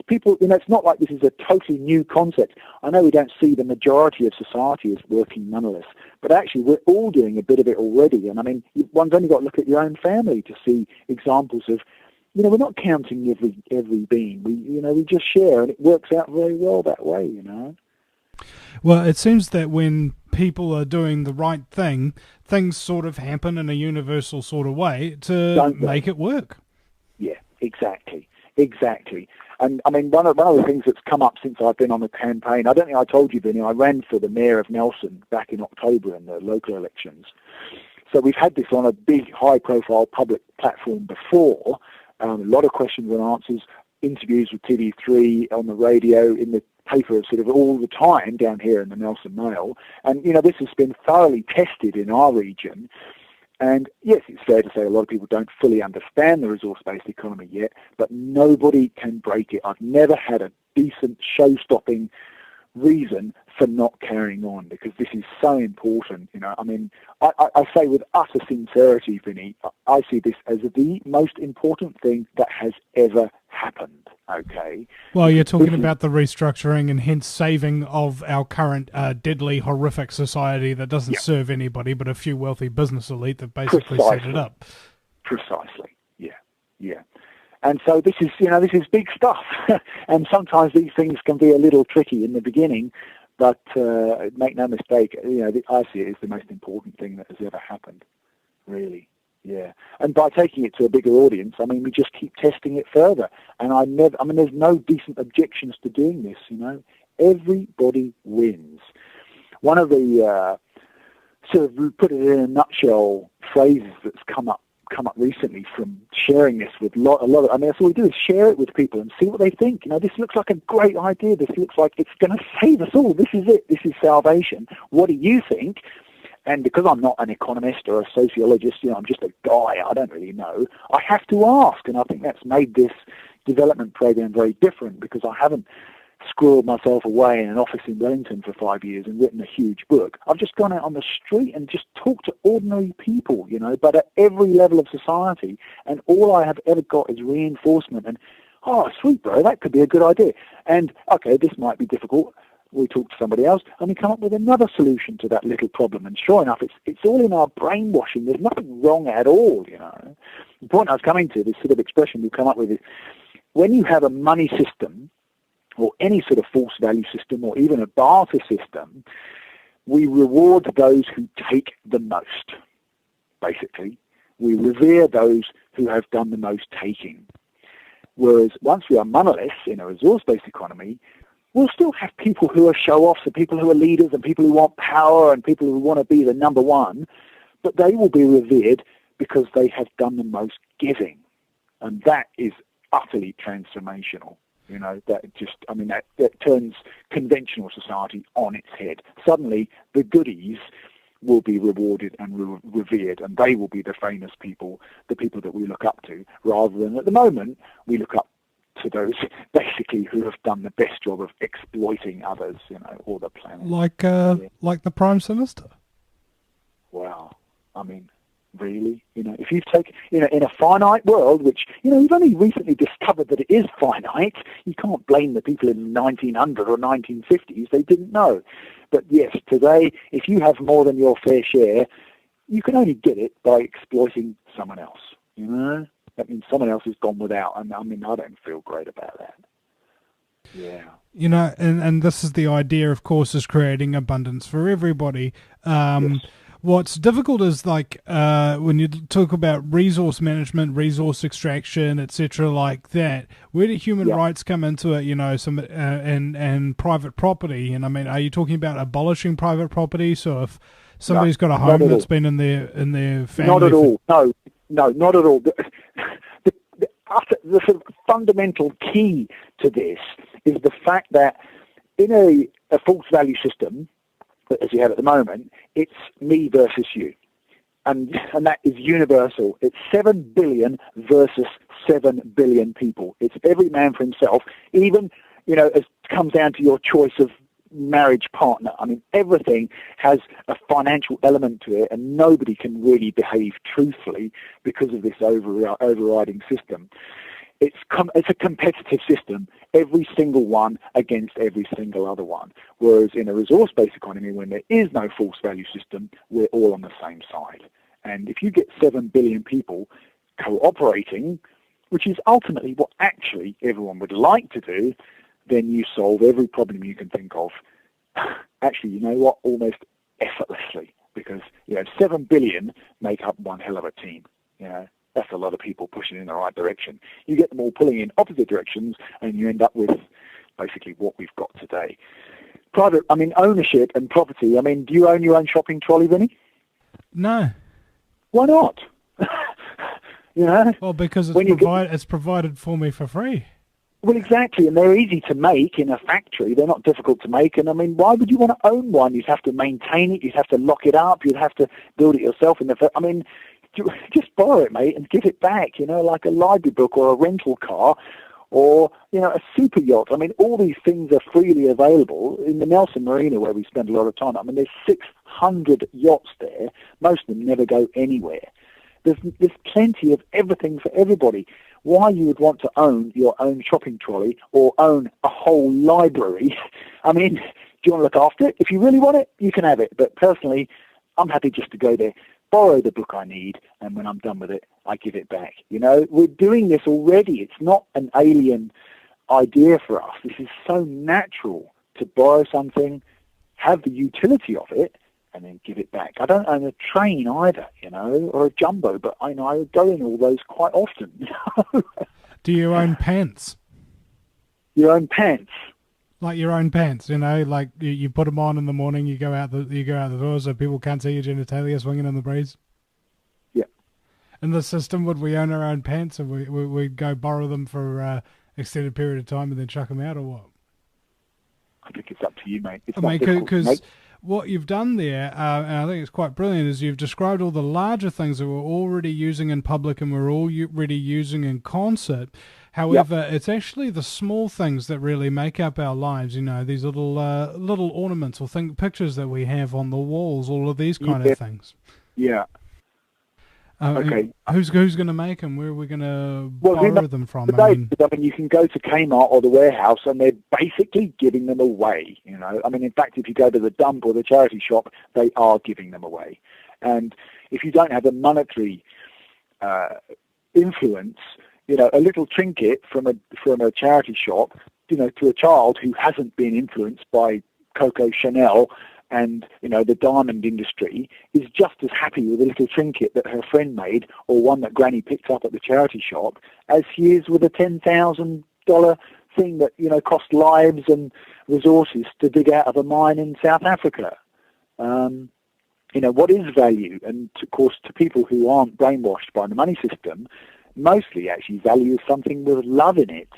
People, you know, it's not like this is a totally new concept. I know we don't see the majority of society as working moneyless, but actually we're all doing a bit of it already. And I mean, one's only got to look at your own family to see examples of, you know, we're not counting every bean. We just share, and it works out very well that way, you know. Well, it seems that when people are doing the right thing, things sort of happen in a universal sort of way to make it work. Yeah, exactly. And I mean, one of the things that's come up since I've been on the campaign, I don't think I told you, Vinny, I ran for the mayor of Nelson back in October in the local elections. So we've had this on a big, high-profile public platform before, a lot of questions and answers, interviews with TV3, on the radio, in the paper sort of all the time down here in the Nelson Mail. And, you know, this has been thoroughly tested in our region. And yes, it's fair to say a lot of people don't fully understand the resource-based economy yet, but nobody can break it. I've never had a decent show-stopping reason for not carrying on, because this is so important. You know, I mean, I say with utter sincerity, Vinny, I see this as the most important thing that has ever happened. Okay. Well, you're talking about the restructuring and hence saving of our current deadly, horrific society that doesn't serve anybody but a few wealthy business elite that basically set it up. Precisely. Yeah. And so this is big stuff. And sometimes these things can be a little tricky in the beginning, but make no mistake, you know, I see it as the most important thing that has ever happened, really. Yeah, and by taking it to a bigger audience, I mean, we just keep testing it further. And there's no decent objections to doing this, you know. Everybody wins. One of the, sort of put it in a nutshell, phrases that's come up recently from sharing this with a lot of, I mean, that's all we do is share it with people and see what they think. You know, this looks like a great idea. This looks like it's going to save us all. This is it. This is salvation. What do you think? And because I'm not an economist or a sociologist, you know, I'm just a guy, I don't really know, I have to ask. And I think that's made this development program very different, because I haven't squirreled myself away in an office in Wellington for 5 years and written a huge book. I've just gone out on the street and just talked to ordinary people, you know, but at every level of society. And all I have ever got is reinforcement and, oh, sweet, bro, that could be a good idea. And, okay, this might be difficult. We talk to somebody else, and we come up with another solution to that little problem. And sure enough, it's all in our brainwashing. There's nothing wrong at all, you know. The point I was coming to, this sort of expression we've come up with, is when you have a money system or any sort of false value system or even a barter system, we reward those who take the most, basically. We revere those who have done the most taking. Whereas once we are moneyless in a resource-based economy, we'll still have people who are show-offs and people who are leaders and people who want power and people who want to be the number one, but they will be revered because they have done the most giving. And that is utterly transformational. You know, that turns conventional society on its head. Suddenly, the goodies will be rewarded and revered, and they will be the famous people, the people that we look up to, rather than at the moment we look up to those basically who have done the best job of exploiting others, you know, or the planet. Like the Prime Minister. Wow. I mean, really? You know, if you take, you know, in a finite world, which, you know, we've only recently discovered that it is finite, you can't blame the people in 1900 or 1950s. They didn't know. But yes, today, if you have more than your fair share, you can only get it by exploiting someone else, you know? That means someone else has gone without, and I mean, I don't feel great about that. Yeah. You know, and this is the idea, of course, is creating abundance for everybody. Yes. What's difficult is like when you talk about resource management, resource extraction, etc., like that. Where do human rights come into it? You know, and private property. And I mean, are you talking about abolishing private property? So if somebody's got a home that's been in their family, not at all. No, not at all. The sort of fundamental key to this is the fact that in a false value system, as you have at the moment, it's me versus you. And that is universal. It's 7 billion versus 7 billion people. It's every man for himself, even, it comes down to your choice of marriage partner. I mean, everything has a financial element to it, and nobody can really behave truthfully because of this overriding system. It's a competitive system, every single one against every single other one. Whereas in a resource-based economy, when there is no false value system, we're all on the same side. And if you get 7 billion people cooperating, which is ultimately what actually everyone would like to do, then you solve every problem you can think of. Actually, you know what? Almost effortlessly, because 7 billion make up one hell of a team. That's a lot of people pushing in the right direction. You get them all pulling in opposite directions, and you end up with basically what we've got today. Ownership and property. I mean, do you own your own shopping trolley, Vinny? No. Why not? Well, because it's provided for me for free. Well, exactly, and they're easy to make in a factory. They're not difficult to make, and I mean, why would you want to own one? You'd have to maintain it, you'd have to lock it up, you'd have to build it yourself. Just borrow it, mate, and give it back, like a library book or a rental car or, a super yacht. I mean, all these things are freely available. In the Nelson Marina, where we spend a lot of time, I mean, there's 600 yachts there. Most of them never go anywhere. There's plenty of everything for everybody. Why you would want to own your own shopping trolley or own a whole library? I mean, do you want to look after it? If you really want it, you can have it. But personally, I'm happy just to go there, borrow the book I need, and when I'm done with it, I give it back. We're doing this already. It's not an alien idea for us. This is so natural to borrow something, have the utility of it, and then give it back. I don't own a train either, or a jumbo, but I go in all those quite often. Do you own pants? Your own pants? Like your own pants, like you put them on in the morning, you go out the door so people can't see your genitalia swinging in the breeze. Yeah. In the system, would we own our own pants, and we'd go borrow them for extended period of time and then chuck them out, or what? I think it's up to you, mate. Because what you've done there, and I think it's quite brilliant, is you've described all the larger things that we're already using in public and we're already using in concert. However, It's actually the small things that really make up our lives. These little ornaments or pictures that we have on the walls, all of these kind of things. Yeah. Okay. Who's going to make them? Where are we going to borrow them from? You can go to Kmart or the warehouse, and they're basically giving them away. In fact, if you go to the dump or the charity shop, they are giving them away. And if you don't have a monetary influence, a little trinket from a charity shop, to a child who hasn't been influenced by Coco Chanel and, the diamond industry, is just as happy with a little trinket that her friend made or one that Granny picked up at the charity shop as she is with a $10,000 thing that, cost lives and resources to dig out of a mine in South Africa. What is value? And, of course, to people who aren't brainwashed by the money system, mostly actually value is something with love in it.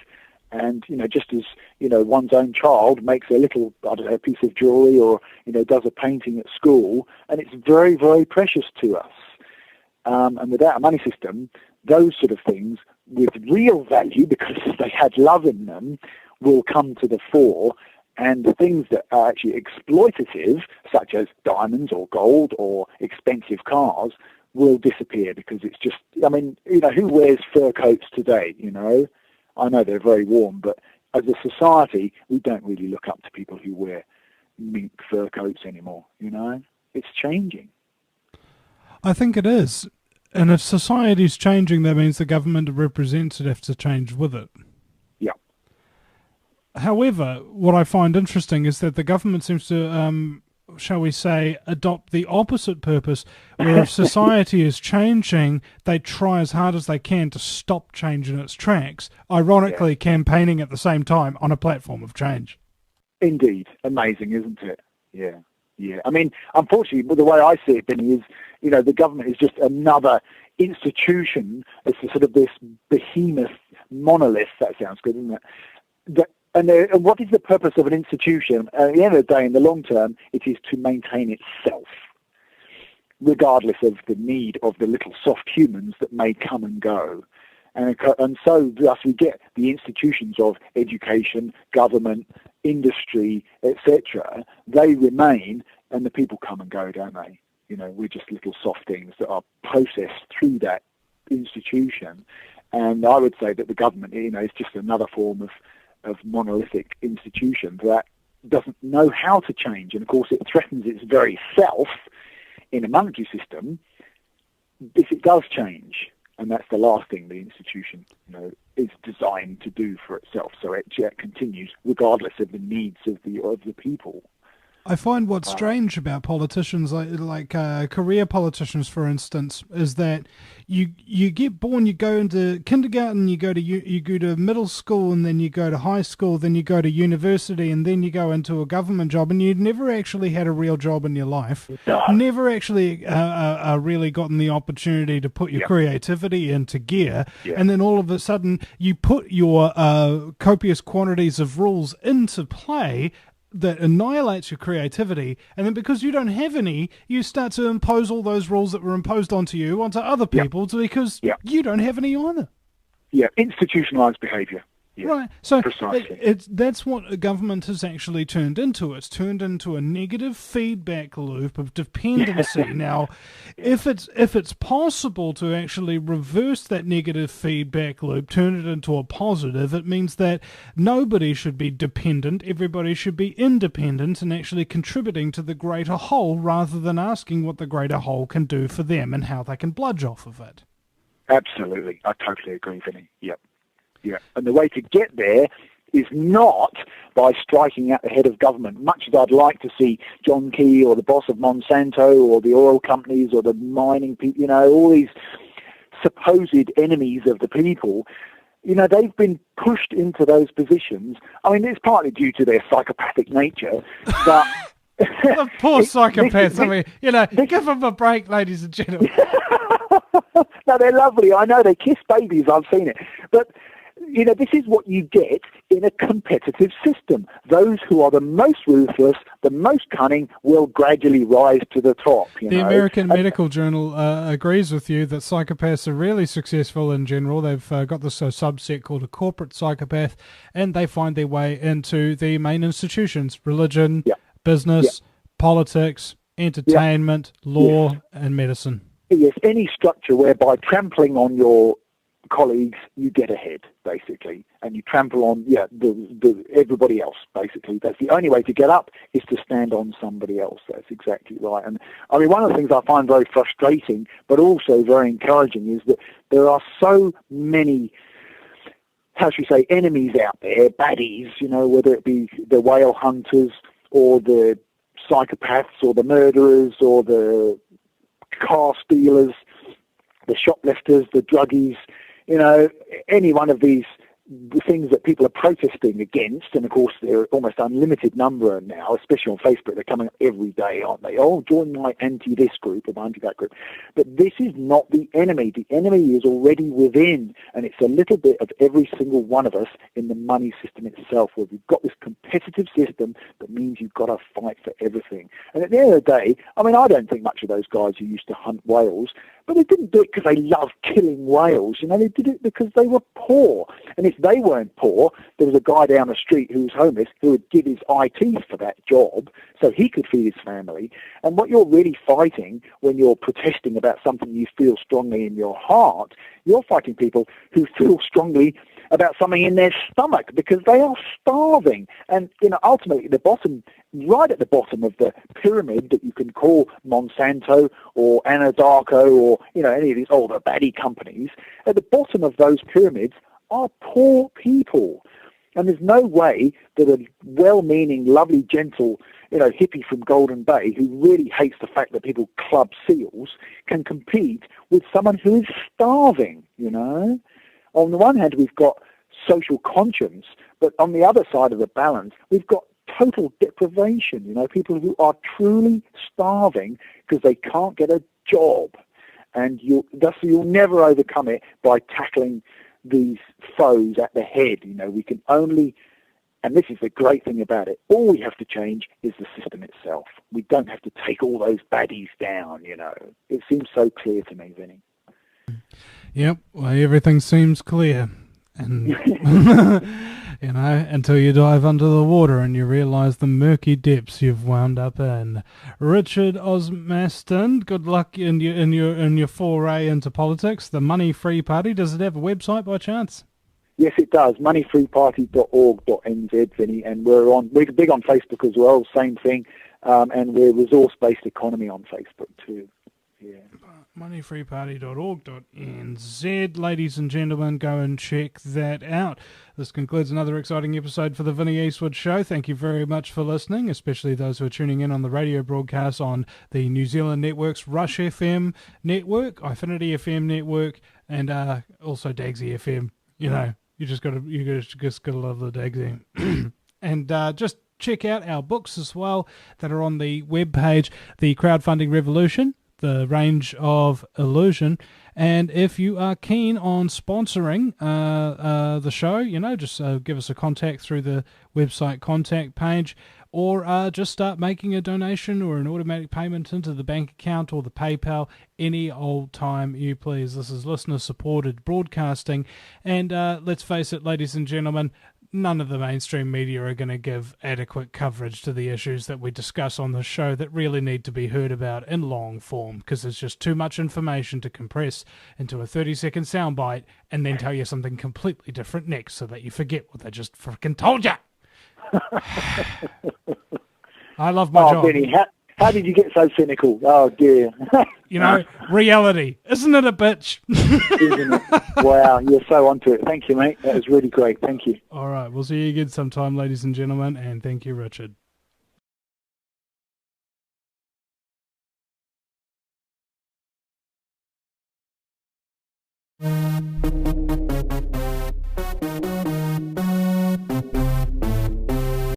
And, just as, one's own child makes a little, piece of jewelry or, does a painting at school, and it's very, very precious to us. And without a money system, those sort of things with real value, because they had love in them, will come to the fore. And the things that are actually exploitative, such as diamonds or gold or expensive cars, will disappear because it's just, who wears fur coats today, I know they're very warm, but as a society, we don't really look up to people who wear mink fur coats anymore, It's changing. I think it is. And if society's changing, that means the government that represents it have to change with it. Yeah. However, what I find interesting is that the government seems to shall we say, adopt the opposite purpose, where if society is changing, they try as hard as they can to stop change in its tracks, ironically campaigning at the same time on a platform of change. Indeed. Amazing, isn't it? Yeah. Yeah. I mean, unfortunately, the way I see it, Vinny, is, the government is just another institution. It's sort of this behemoth monolith. That sounds good, doesn't it? And what is the purpose of an institution? At the end of the day, in the long term, it is to maintain itself, regardless of the need of the little soft humans that may come and go. And so thus we get the institutions of education, government, industry, etc. They remain, and the people come and go, don't they? We're just little soft things that are processed through that institution. And I would say that the government, is just another form of monolithic institution that doesn't know how to change. And of course, it threatens its very self in a monetary system if it does change. And that's the last thing the institution, is designed to do for itself. So it continues regardless of the needs of the people. I find what's strange about politicians, like career politicians, for instance, is that you get born, you go into kindergarten, you go to middle school, and then you go to high school, then you go to university, and then you go into a government job, and you've never actually had a real job in your life, never actually really gotten the opportunity to put your creativity into gear, and then all of a sudden you put your copious quantities of rules into play that annihilates your creativity, and then because you don't have any, you start to impose all those rules that were imposed onto you onto other people because you don't have any either. Yeah, institutionalized behavior. Yeah, right. So precisely. That's what a government has actually turned into. It's turned into a negative feedback loop of dependency. Now, if it's possible to actually reverse that negative feedback loop, turn it into a positive, it means that nobody should be dependent. Everybody should be independent and actually contributing to the greater whole rather than asking what the greater whole can do for them and how they can bludge off of it. Absolutely. I totally agree, Vinny. Yep. Yeah, and the way to get there is not by striking at the head of government, much as I'd like to see John Key or the boss of Monsanto or the oil companies or the mining people, all these supposed enemies of the people. They've been pushed into those positions. I mean, it's partly due to their psychopathic nature, but... The poor psychopaths. Give them a break, ladies and gentlemen. No, they're lovely. I know they kiss babies. I've seen it. But... this is what you get in a competitive system. Those who are the most ruthless, the most cunning, will gradually rise to the top. The American Medical Journal agrees with you that psychopaths are really successful in general. They've got this subset called a corporate psychopath, and they find their way into the main institutions: religion, business, politics, entertainment, law, and medicine. Yes, any structure whereby trampling on your colleagues, you get ahead, basically, and you trample on the everybody else, basically. That's the only way to get up, is to stand on somebody else. That's exactly right. And I mean, one of the things I find very frustrating but also very encouraging is that there are so many, how should we say, enemies out there, baddies, whether it be the whale hunters or the psychopaths or the murderers or the car stealers, the shoplifters, the druggies, any one of these things that people are protesting against, and of course there are almost unlimited number now, especially on Facebook. They're coming up every day, aren't they? Oh, join my anti-this group or anti-that group. But this is not the enemy. The enemy is already within, and it's a little bit of every single one of us in the money system itself, where we've got this competitive system that means you've got to fight for everything. And at the end of the day, I mean, I don't think much of those guys who used to hunt whales, but they didn't do it because they loved killing whales. They did it because they were poor. And if they weren't poor, there was a guy down the street who was homeless who would give his eye teeth for that job so he could feed his family. And what you're really fighting when you're protesting about something you feel strongly in your heart, you're fighting people who feel strongly about something in their stomach because they are starving. And, ultimately right at the bottom of the pyramid that you can call Monsanto or Anadarko or, any of these older baddie companies, at the bottom of those pyramids are poor people. And there's no way that a well-meaning, lovely, gentle, hippie from Golden Bay who really hates the fact that people club seals can compete with someone who is starving, On the one hand, we've got social conscience, but on the other side of the balance, we've got total deprivation, people who are truly starving because they can't get a job. And you'll never overcome it by tackling these foes at the head. We can only, and this is the great thing about it, all we have to change is the system itself. We don't have to take all those baddies down, It seems so clear to me, Vinny. Yep, well, everything seems clear. And, until you dive under the water and you realise the murky depths you've wound up in. Richard Osmaston, good luck in your foray into politics. The Money Free Party, does it have a website by chance? Yes, it does. moneyfreeparty.org.nz, Vinny, and we're big on Facebook as well, same thing, and we're resource-based economy on Facebook too. Yeah. moneyfreeparty.org.nz. Ladies and gentlemen, go and check that out. This concludes another exciting episode for the Vinny Eastwood Show. Thank you very much for listening, especially those who are tuning in on the radio broadcast on the New Zealand networks, Rush FM network, Affinity FM network, and also Dagsy FM. You just gotta love the Dagsy. And just check out our books as well that are on the webpage, The Crowdfunding Revolution, The Range of Illusion. And if you are keen on sponsoring the show, just give us a contact through the website contact page, or just start making a donation or an automatic payment into the bank account or the PayPal any old time you please. This is listener-supported broadcasting, and let's face it, ladies and gentlemen, none of the mainstream media are going to give adequate coverage to the issues that we discuss on the show that really need to be heard about in long form, because there's just too much information to compress into a 30-second soundbite and then tell you something completely different next so that you forget what they just freaking told you. I love my job. Vinny, how did you get so cynical? Oh, dear. Reality. Isn't it a bitch? Isn't it? Wow, you're so onto it. Thank you, mate. That was really great. Thank you. All right, we'll see you again sometime, ladies and gentlemen, and thank you, Richard.